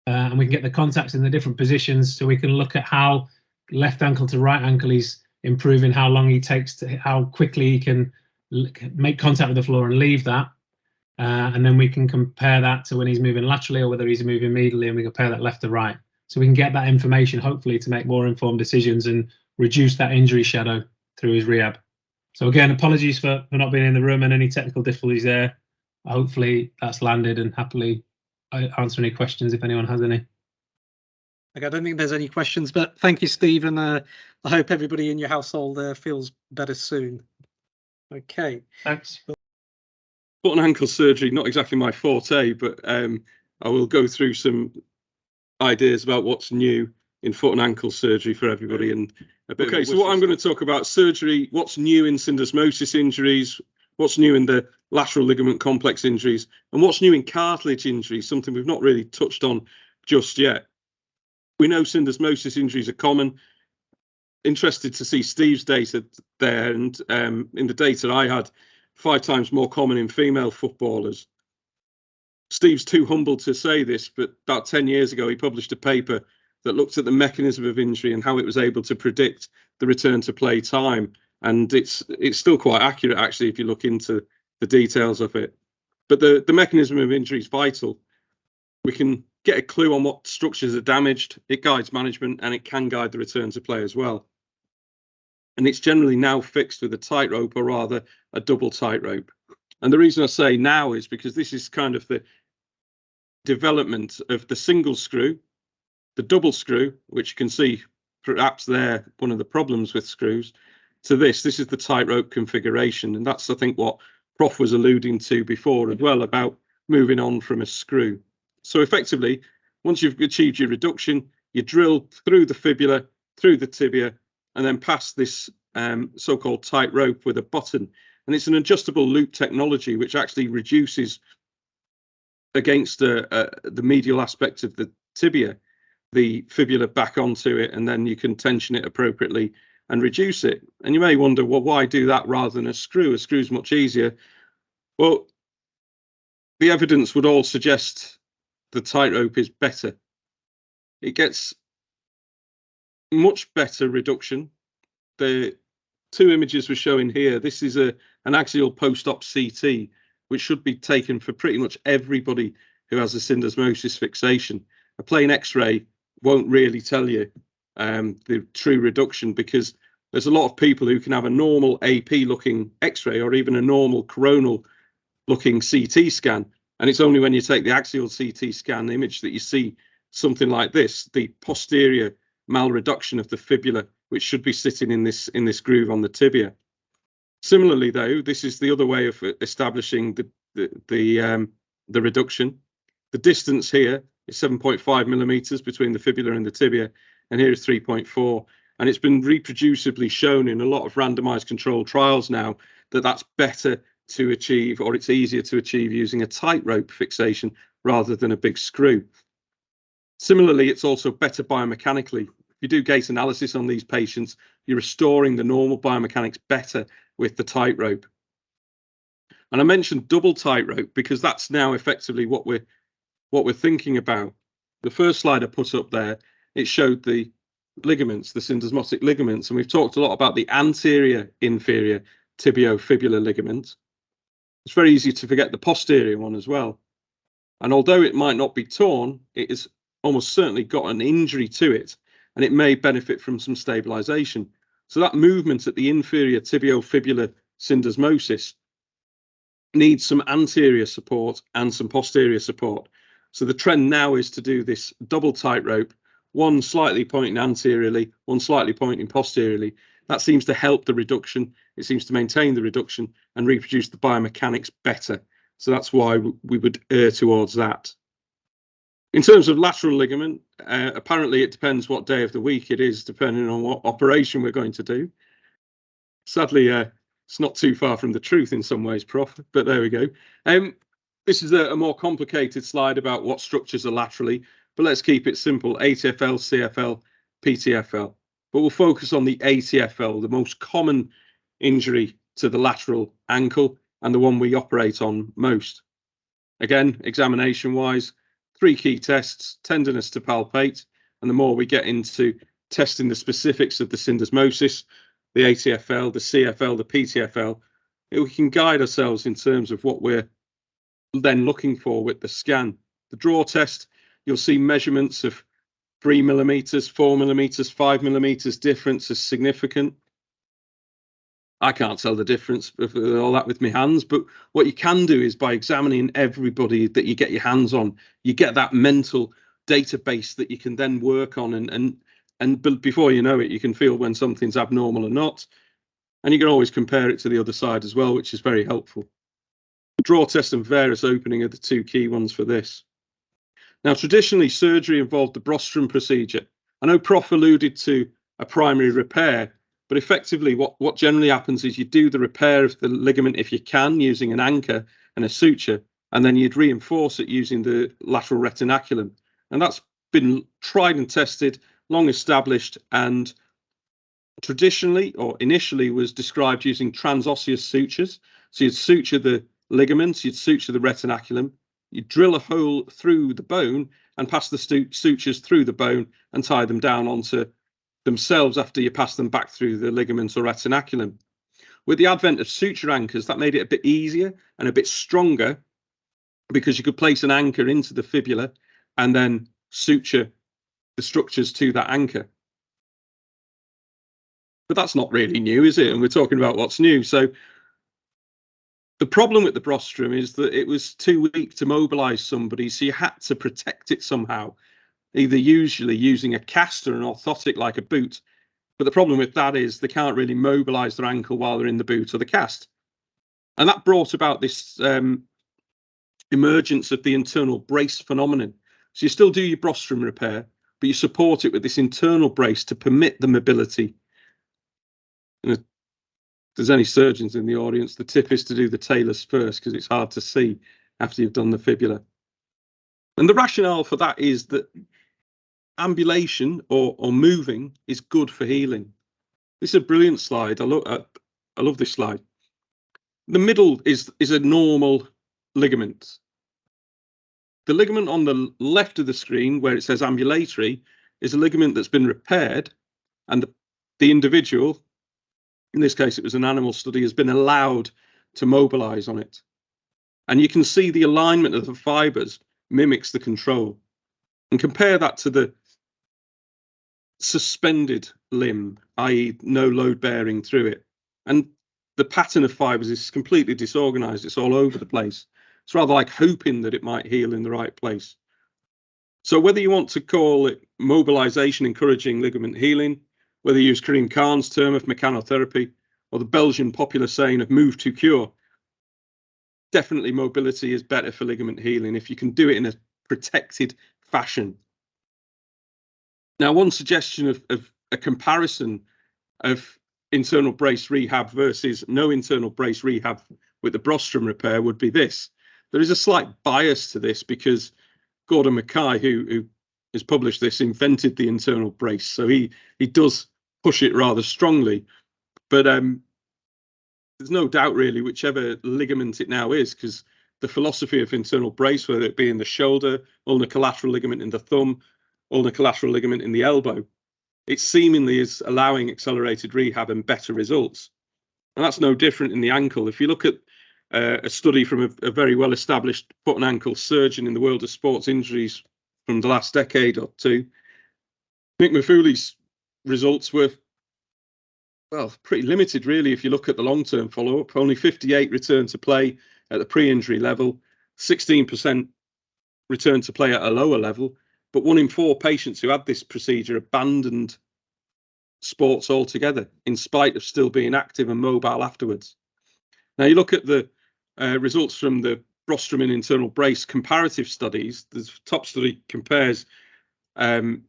and we can get the contacts in the different positions. So we can look at how left ankle to right ankle he's improving, how long he takes to, how quickly he can make contact with the floor and leave that. And then we can compare that to when he's moving laterally or whether he's moving medially, and we compare that left to right. So we can get that information, hopefully, to make more informed decisions and reduce that injury shadow through his rehab. So again, apologies for not being in the room and any technical difficulties there. Hopefully that's landed, and happily answer any questions if anyone has any. Okay, I don't think there's any questions, but thank you, Steve, and I hope everybody in your household feels better soon. Okay. Thanks. Foot and ankle surgery, not exactly my forte, but I will go through some ideas about what's new in foot and ankle surgery for everybody. And okay, so what I'm going to talk about surgery, what's new in syndesmosis injuries, what's new in the lateral ligament complex injuries, and what's new in cartilage injuries, something we've not really touched on just yet. We know syndesmosis injuries are common. Interested to see Steve's data there, and in the data I had, 5 times more common in female footballers. Steve's too humble to say this, but about 10 years ago, he published a paper that looked at the mechanism of injury and how it was able to predict the return to play time. And it's still quite accurate, actually, if you look into the details of it. But the mechanism of injury is vital. We can get a clue on what structures are damaged. It guides management, and it can guide the return to play as well. And it's generally now fixed with a tightrope, or rather a double tightrope. And the reason I say now is because this is kind of the development of the single screw, the double screw, which you can see perhaps there one of the problems with screws, to this is the tightrope configuration. And that's, I think, what Prof was alluding to before as well, about moving on from a screw. So effectively, once you've achieved your reduction, you drill through the fibula, through the tibia, and then past this so-called tightrope with a button. And it's an adjustable loop technology, which actually reduces against the medial aspect of the tibia, the fibula back onto it, and then you can tension it appropriately and reduce it. And you may wonder, well, why do that rather than a screw? A screw's much easier. Well, the evidence would all suggest the tightrope is better. It gets much better reduction. The two images we're showing here, this is an axial post-op CT, which should be taken for pretty much everybody who has a syndesmosis fixation. A plain X-ray won't really tell you the true reduction, because there's a lot of people who can have a normal AP looking X-ray or even a normal coronal looking CT scan. And it's only when you take the axial CT scan image that you see something like this, the posterior malreduction of the fibula, which should be sitting in this groove on the tibia. Similarly, though, this is the other way of establishing the reduction. The distance here is 7.5 millimeters between the fibula and the tibia, and here is 3.4. And it's been reproducibly shown in a lot of randomized controlled trials now that that's better to achieve, or it's easier to achieve, using a tightrope fixation rather than a big screw. Similarly, it's also better biomechanically. If you do gait analysis on these patients, you're restoring the normal biomechanics better with the tightrope. And I mentioned double tightrope because that's now effectively what we're thinking about. The first slide I put up there, it showed the ligaments, the syndesmotic ligaments, and we've talked a lot about the anterior inferior tibiofibular ligament. It's very easy to forget the posterior one as well. And although it might not be torn, it has almost certainly got an injury to it, and it may benefit from some stabilization. So that movement at the inferior tibiofibular syndesmosis needs some anterior support and some posterior support. So the trend now is to do this double tightrope, one slightly pointing anteriorly, one slightly pointing posteriorly. That seems to help the reduction. It seems to maintain the reduction and reproduce the biomechanics better. So that's why we would err towards that. In terms of lateral ligament, apparently it depends what day of the week it is, depending on what operation we're going to do. Sadly, it's not too far from the truth in some ways, Prof, but there we go. This is a more complicated slide about what structures are laterally, but let's keep it simple: ATFL, CFL, PTFL. But we'll focus on the ATFL, the most common injury to the lateral ankle and the one we operate on most. Again, examination-wise, 3 key tests: tenderness to palpate, and the more we get into testing the specifics of the syndesmosis, the ATFL, the CFL, the PTFL, we can guide ourselves in terms of what we're then looking for with the scan. The draw test, you'll see measurements of 3 millimeters, 4 millimeters, 5 millimeters difference is significant. I can't tell the difference with all that with my hands, but what you can do is by examining everybody that you get your hands on, you get that mental database that you can then work on, and before you know it, you can feel when something's abnormal or not, and you can always compare it to the other side as well, which is very helpful. The draw test and varus opening are the 2 key ones for this. Now, traditionally, surgery involved the Brostrom procedure. I know Prof alluded to a primary repair, but effectively what generally happens is you do the repair of the ligament if you can, using an anchor and a suture, and then you'd reinforce it using the lateral retinaculum. And that's been tried and tested, long established, and traditionally or initially was described using transosseous sutures. So you'd suture the ligaments, you'd suture the retinaculum, You drill a hole through the bone and pass the sutures through the bone and tie them down onto themselves after you pass them back through the ligaments or retinaculum. With the advent of suture anchors, that made it a bit easier and a bit stronger, because you could place an anchor into the fibula and then suture the structures to that anchor. But that's not really new, is it? And we're talking about what's new. So the problem with the rostrum is that it was too weak to mobilize somebody, so you had to protect it somehow, either usually using a cast or an orthotic like a boot. But the problem with that is they can't really mobilize their ankle while they're in the boot or the cast. And that brought about this emergence of the internal brace phenomenon. So you still do your rostrum repair, but you support it with this internal brace to permit the mobility. And if there's any surgeons in the audience, the tip is to do the talus first, because it's hard to see after you've done the fibula. And the rationale for that is that ambulation or moving is good for healing. This is a brilliant slide. I love this slide. The middle is a normal ligament. The ligament on the left of the screen, where it says ambulatory, is a ligament that's been repaired, and the individual, in this case it was an animal study, has been allowed to mobilize on it. And you can see the alignment of the fibers mimics the control. And compare that to the suspended limb, i.e. no load bearing through it. And the pattern of fibers is completely disorganized. It's all over the place. It's rather like hoping that it might heal in the right place. So whether you want to call it mobilization encouraging ligament healing, whether you use Karim Khan's term of mechanotherapy, or the Belgian popular saying of move to cure, definitely mobility is better for ligament healing if you can do it in a protected fashion. Now, one suggestion of a comparison of internal brace rehab versus no internal brace rehab with the rostrum repair would be this. There is a slight bias to this because Gordon Mackay, who has published this, invented the internal brace. So he does push it rather strongly. But there's no doubt really whichever ligament it now is, because the philosophy of internal brace, whether it be in the shoulder, ulnar collateral ligament in the thumb, ulnar collateral ligament in the elbow, it seemingly is allowing accelerated rehab and better results. And that's no different in the ankle. If you look at a study from a very well-established foot and ankle surgeon in the world of sports injuries from the last decade or two, Mick Mafouli's results were, well, pretty limited, really. If you look at the long-term follow-up, only 58 returned to play at the pre-injury level, 16% returned to play at a lower level, but 1 in 4 patients who had this procedure abandoned sports altogether, in spite of still being active and mobile afterwards. Now, you look at the results from the rostrum and internal brace comparative studies. The top study compares the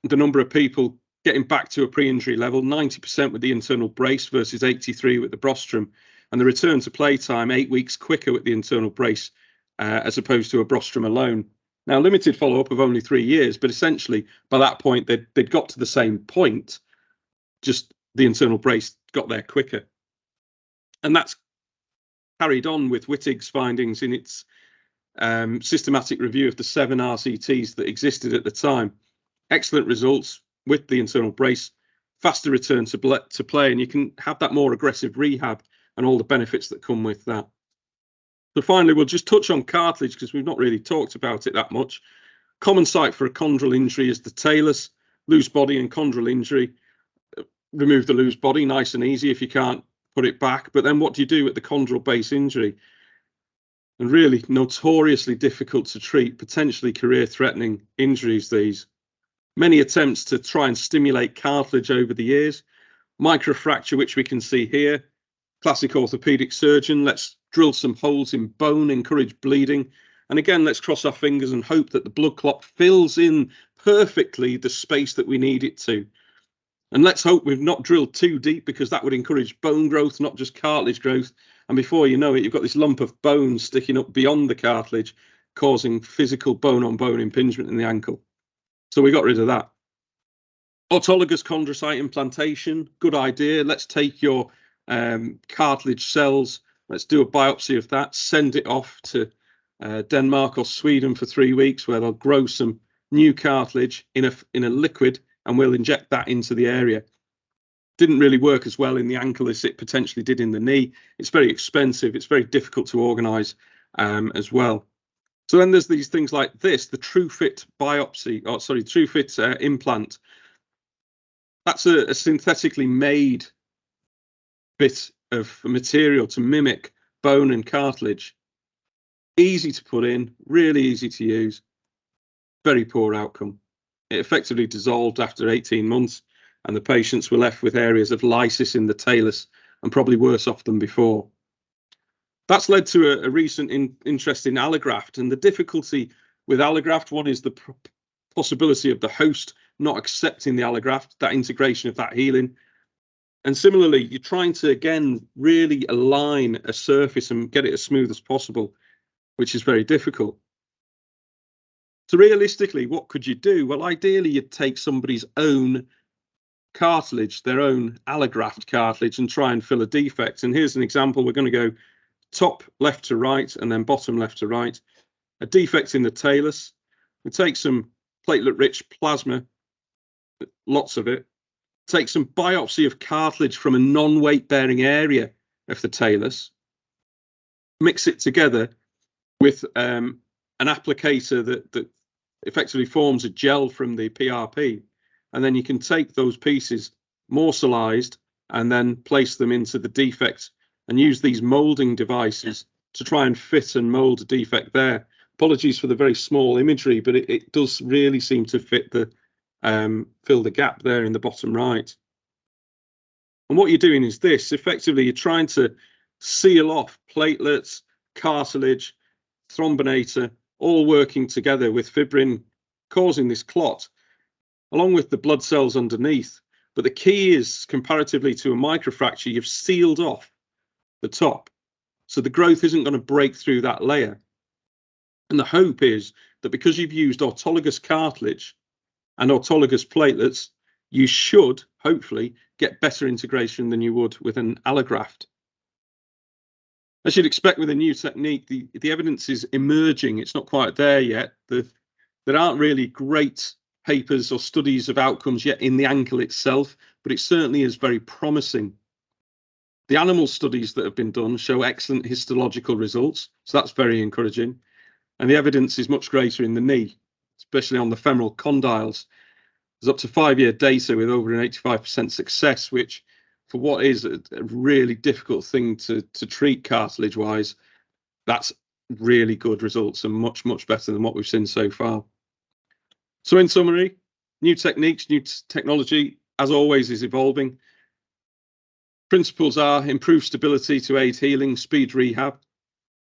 number of people getting back to a pre-injury level, 90% with the internal brace versus 83 with the rostrum, and the return to play time 8 weeks quicker with the internal brace as opposed to a rostrum alone. Now, limited follow-up of only 3 years, but essentially by that point they'd got to the same point, just the internal brace got there quicker. And that's carried on with Wittig's findings in its systematic review of the 7 RCTs that existed at the time. Excellent results with the internal brace, faster return to play, and you can have that more aggressive rehab and all the benefits that come with that. So finally, we'll just touch on cartilage because we've not really talked about it that much. Common site for a chondral injury is the talus, loose body and chondral injury. Remove the loose body, nice and easy if you can't put it back. But then what do you do with the chondral base injury? And really notoriously difficult to treat, potentially career-threatening injuries these. Many attempts to try and stimulate cartilage over the years. Microfracture, which we can see here. Classic orthopedic surgeon, let's drill some holes in bone, encourage bleeding. And again, let's cross our fingers and hope that the blood clot fills in perfectly the space that we need it to. And let's hope we've not drilled too deep, because that would encourage bone growth, not just cartilage growth. And before you know it, you've got this lump of bone sticking up beyond the cartilage, causing physical bone-on-bone impingement in the ankle. So we got rid of that. Autologous chondrocyte implantation, good idea. Let's take your cartilage cells, let's do a biopsy of that, send it off to Denmark or Sweden for 3 weeks, where they'll grow some new cartilage in a liquid, and we'll inject that into the area. Didn't really work as well in the ankle as it potentially did in the knee. It's very expensive. It's very difficult to organise as well. So then there's these things like this, the TrueFit biopsy, or sorry, TrueFit implant. That's a synthetically made bit of material to mimic bone and cartilage. Easy to put in, really easy to use, very poor outcome. It effectively dissolved after 18 months, and the patients were left with areas of lysis in the talus and probably worse off than before. That's led to a recent interest in allograft, and the difficulty with allograft, one is the possibility of the host not accepting the allograft, that integration of that healing. And similarly, you're trying to, again, really align a surface and get it as smooth as possible, which is very difficult. So realistically, what could you do? Well, ideally, you'd take somebody's own cartilage, their own allograft cartilage, and try and fill a defect. And here's an example. We're going to go top left to right and then bottom left to right. A defect in the talus. We take some platelet-rich plasma, lots of it. Take some biopsy of cartilage from a non-weight-bearing area of the talus. Mix it together with an applicator that effectively forms a gel from the PRP. And then you can take those pieces, morselized, and then place them into the defect and use these molding devices to try and fit and mold a defect there. Apologies for the very small imagery, but it does really seem to fit the fill the gap there in the bottom right. And what you're doing is this: effectively you're trying to seal off platelets, cartilage, thrombinator, all working together with fibrin causing this clot, along with the blood cells underneath. But the key is, comparatively to a microfracture, you've sealed off the top, so the growth isn't going to break through that layer. And the hope is that because you've used autologous cartilage and autologous platelets, you should hopefully get better integration than you would with an allograft. As you'd expect with a new technique, the evidence is emerging. It's not quite there yet. There aren't really great papers or studies of outcomes yet in the ankle itself, but it certainly is very promising. The animal studies that have been done show excellent histological results, so that's very encouraging. And the evidence is much greater in the knee, especially on the femoral condyles. There's up to 5-year data with over an 85% success, which for what is a really difficult thing to treat cartilage-wise, that's really good results and much, much better than what we've seen so far. So in summary, new techniques, new technology, as always, is evolving. Principles are improved stability to aid healing, speed rehab,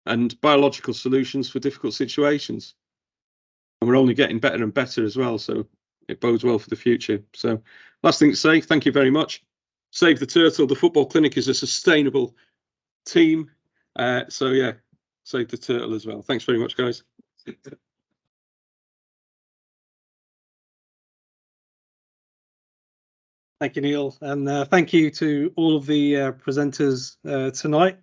and biological solutions for difficult situations. And we're only getting better and better as well, so it bodes well for the future. So last thing to say, thank you very much. Save the Turtle. The football clinic is a sustainable team. So yeah, save the turtle as well. Thanks very much, guys. Thank you, Neil, and thank you to all of the presenters tonight.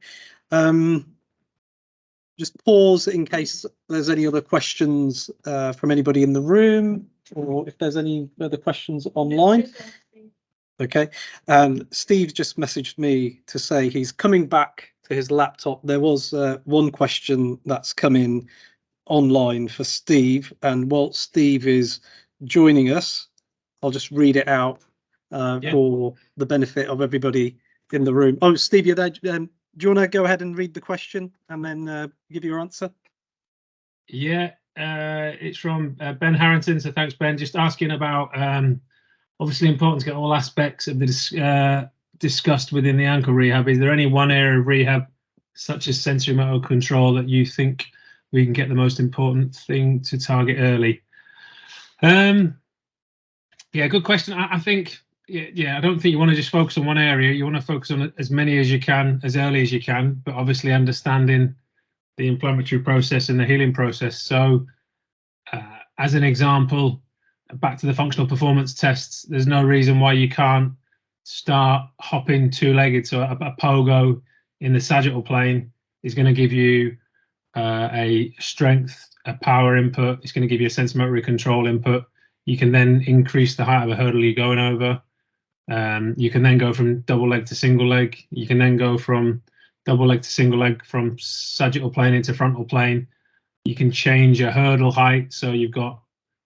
Just pause in case there's any other questions from anybody in the room, or if there's any other questions online. Okay, Steve just messaged me to say he's coming back to his laptop. There was one question that's come in online for Steve, and while Steve is joining us, I'll just read it out for the benefit of everybody in the room. Oh, Steve, you're there. Do you want to go ahead and read the question and then give your answer? Yeah, it's from Ben Harrington. So thanks, Ben. Just asking about, obviously important to get all aspects of the discussed within the ankle rehab. Is there any one area of rehab, such as sensory motor control, that you think we can get the most important thing to target early? Yeah, good question. I think, yeah, I don't think you want to just focus on one area. You want to focus on as many as you can, as early as you can, but obviously understanding the inflammatory process and the healing process. So as an example, back to the functional performance tests, there's no reason why you can't start hopping two-legged. So a pogo in the sagittal plane is going to give you a strength, a power input. It's going to give you a sensory control input. You can then increase the height of a hurdle you're going over. You can then go from double leg to single leg. You can then go from double leg to single leg from sagittal plane into frontal plane. You can change your hurdle height, so you've got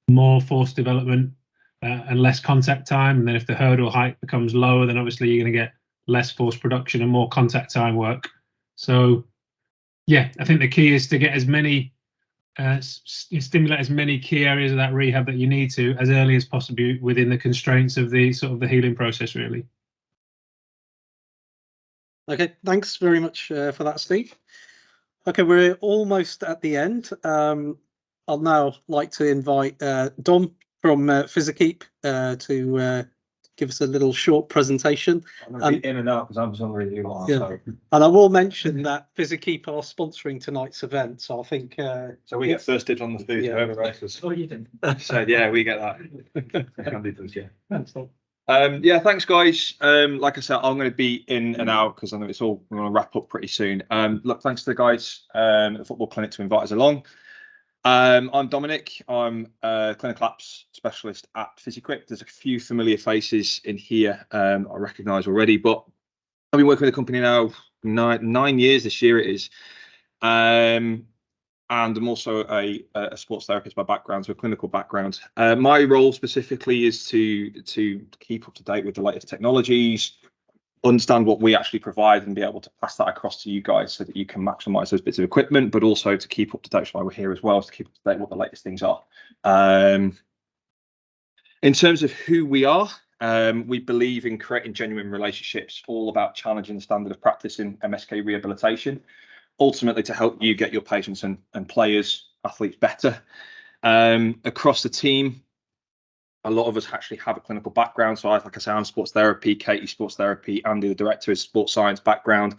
more force development and less contact time. And then if the hurdle height becomes lower, then obviously you're going to get less force production and more contact time work. So yeah, I think the key is to get as many stimulate as many key areas of that rehab that you need to as early as possible within the constraints of the sort of the healing process, really. Okay, thanks very much for that, Steve. Okay, we're almost at the end. I'll now like to invite Dom from PhysiKeep to give us a little short presentation. I'm going to be in and out because I'm so really long. Yeah. So. And I will mention that PhysiKeep are sponsoring tonight's event, so I think. So we get first dibs on the food. Yeah. Oh, you didn't. So yeah, we get that. Yeah. Thanks, Dom. Yeah, thanks guys. Like I said, I'm going to be in and out because I know we're going to wrap up pretty soon. Look, thanks to the guys at the football clinic to invite us along. I'm Dominic. I'm a clinical apps specialist at PhysiKeep. There's a few familiar faces in here I recognise already, but I've been working with the company now 9 years this year it is. And I'm also a sports therapist by background, so a clinical background. My role specifically is to keep up to date with the latest technologies, understand what we actually provide and be able to pass that across to you guys so that you can maximize those bits of equipment, but also to keep up to date. That's why we're here as well, is to keep up to date what the latest things are. In terms of who we are, we believe in creating genuine relationships, all about challenging the standard of practice in MSK rehabilitation, ultimately to help you get your patients and players, athletes better. Across the team, a lot of us actually have a clinical background. So like I say, I'm sports therapy, Katie sports therapy, Andy, the director, is sports science background,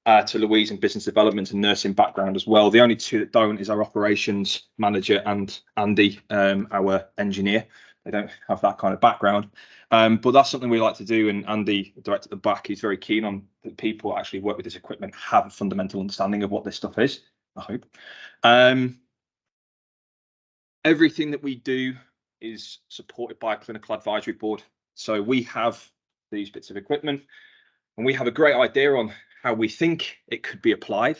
to Louise in business development and nursing background as well. The only two that don't is our operations manager and Andy, our engineer. They don't have that kind of background. But that's something we like to do. And Andy, the director at the back, he's very keen on that people who actually work with this equipment have a fundamental understanding of what this stuff is, I hope. Everything that we do is supported by a clinical advisory board. So we have these bits of equipment and we have a great idea on how we think it could be applied,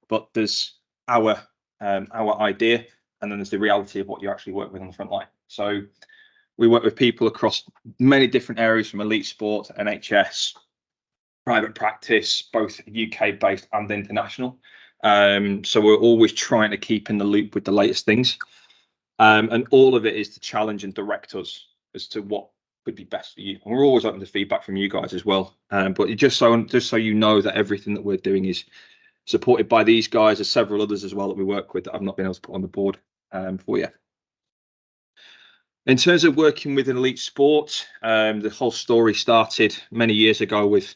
but there's our idea, and then there's the reality of what you actually work with on the front line. So we work with people across many different areas, from elite sport, NHS, private practice, both UK based and international. So we're always trying to keep in the loop with the latest things. And all of it is to challenge and direct us as to what could be best for you. And we're always open to feedback from you guys as well. But just so you know that everything that we're doing is supported by these guys. There's several others as well that we work with that I've not been able to put on the board for you. In terms of working with an elite sport, the whole story started many years ago with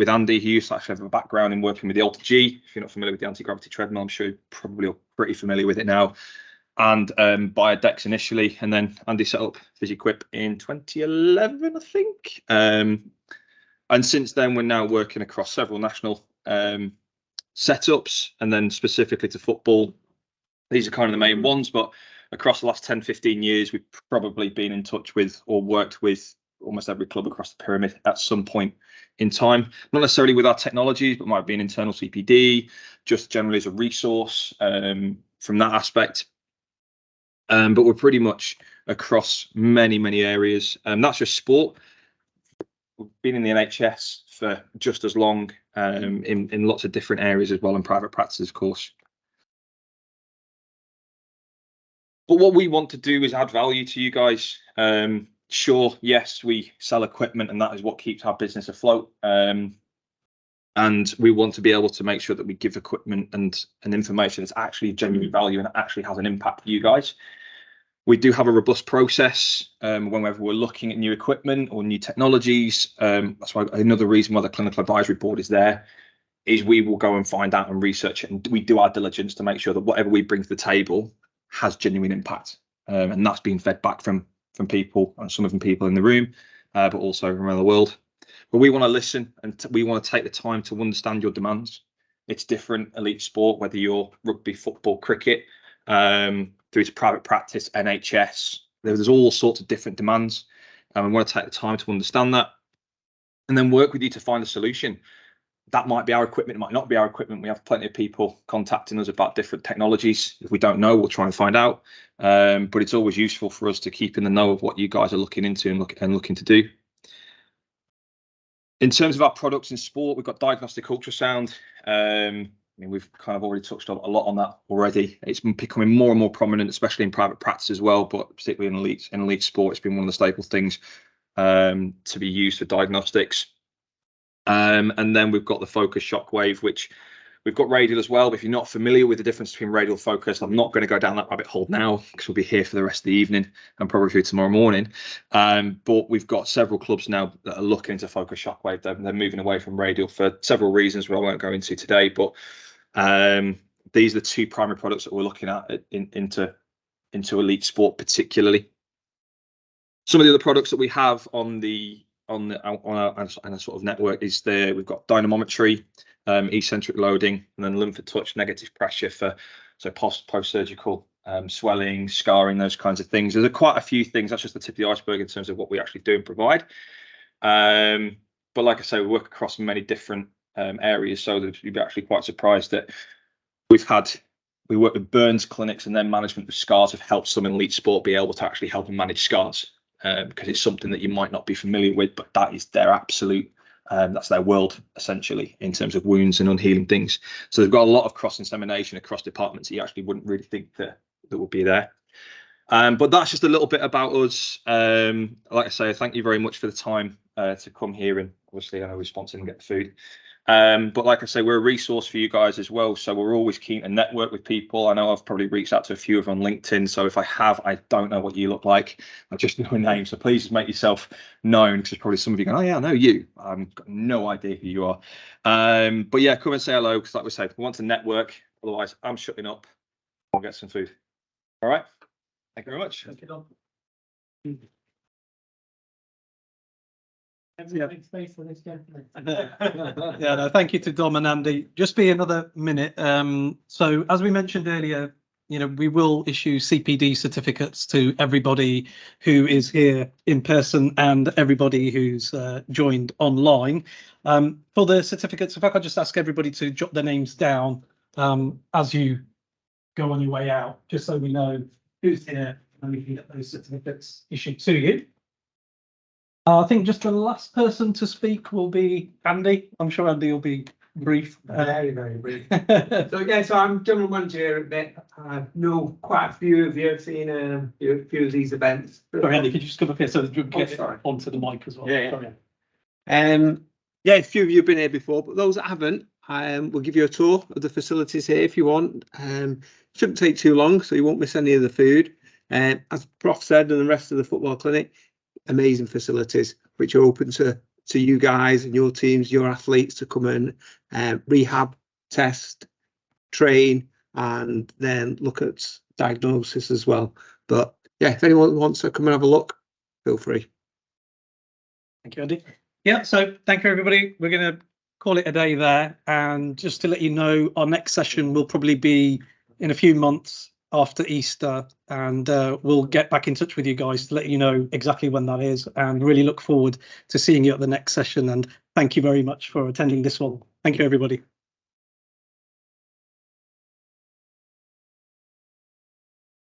Andy. He used to actually have a background in working with the Alta G. If you're not familiar with the anti-gravity treadmill, I'm sure you're probably pretty familiar with it now. And Biodex initially, and then Andy set up PhysiKeep in 2011, I think. And since then, we're now working across several national setups, and then specifically to football. These are kind of the main ones, but across the last 10, 15 years, we've probably been in touch with or worked with almost every club across the pyramid at some point in time. Not necessarily with our technologies, but might have been internal CPD, just generally as a resource from that aspect. But we're pretty much across many areas. That's just sport. We've been in the NHS for just as long, in lots of different areas as well, and private practice, of course. But what we want to do is add value to you guys. Sure, yes, we sell equipment, and that is what keeps our business afloat. And we want to be able to make sure that we give equipment and information that's actually genuine value and actually has an impact for you guys. We do have a robust process whenever we're looking at new equipment or new technologies. That's why another reason why the clinical advisory board is there is we will go and find out and research it, and we do our diligence to make sure that whatever we bring to the table has genuine impact. And that's being fed back from people, and some of them people in the room, but also around the world. But we want to listen, and we want to take the time to understand your demands. it's different elite sport, whether you're rugby, football, cricket, through to private practice, NHS. There's all sorts of different demands, and we want to take the time to understand that and then work with you to find a solution. That might be our equipment, it might not be our equipment. We have plenty of people contacting us about different technologies. If we don't know, we'll try and find out. But it's always useful for us to keep in the know of what you guys are looking into and looking to do. In terms of our products in sport, we've got diagnostic ultrasound. I mean, we've kind of already touched on a lot on that already. It's been becoming more and more prominent, especially in private practice as well, but particularly in elite sport, it's been one of the staple things to be used for diagnostics. And then we've got the focus shockwave, which we've got radial as well. But if you're not familiar with the difference between radial focus, I'm not going to go down that rabbit hole now because we'll be here for the rest of the evening and probably through tomorrow morning. But we've got several clubs now that are looking into focus shockwave. They're moving away from radial for several reasons, which I won't go into today. But these are the two primary products that we're looking at into elite sport, particularly. Some of the other products that we have on our sort of network is we've got dynamometry, eccentric loading, and then lymph-touch negative pressure for post-surgical swelling, scarring, those kinds of things. There's quite a few things. That's just the tip of the iceberg in terms of what we actually do and provide. But like I say, we work across many different areas, so that you'd be actually quite surprised that we work with burns clinics, and then management of scars have helped some elite sport be able to actually help and manage scars. Because it's something that you might not be familiar with, but that is their absolute, that's their world essentially in terms of wounds and unhealing things. So they've got a lot of cross-insemination across departments that you actually wouldn't really think that would be there. But that's just a little bit about us. Like I say, thank you very much for the time to come here, and obviously I know we're sponsoring and get the food. But like I say, we're a resource for you guys as well, so we're always keen to network with people. I know I've probably reached out to a few of them on LinkedIn, so if I don't know what you look like, I just know a name, so please make yourself known, because probably some of you go, oh yeah, I know you. I've got no idea who you are. But yeah, come and say hello, because like we said, we want to network. Otherwise I'm shutting up. We'll get some food. All right, thank you very much. Thank you, Dom. Yeah. Yeah, no, thank you to Dom and Andy. Just be another minute. So as we mentioned earlier, we will issue CPD certificates to everybody who is here in person and everybody who's joined online. For the certificates, if I could just ask everybody to jot their names down as you go on your way out, just so we know who's here and we can get those certificates issued to you. I think just the last person to speak will be Andy. I'm sure Andy will be brief. Very, very brief. So I'm general manager here at MIHP. I know quite a few of you have seen a few of these events. Sorry, Andy, could you just come up here so that you can get sorry. onto the mic as well? Yeah. Sorry. Yeah, a few of you have been here before, but those that haven't, we'll give you a tour of the facilities here if you want. Shouldn't take too long, so you won't miss any of the food. As Prof said, and the rest of the football clinic, amazing facilities which are open to you guys and your teams, your athletes, to come and rehab, test, train, and then look at diagnosis as well. But yeah, if anyone wants to come and have a look, feel free. Thank you, Andy. Yeah, so thank you, everybody. We're going to call it a day there. And just to let you know, our next session will probably be in a few months after Easter, and we'll get back in touch with you guys to let you know exactly when that is, and really look forward to seeing you at the next session. And thank you very much for attending this one. Thank you, everybody.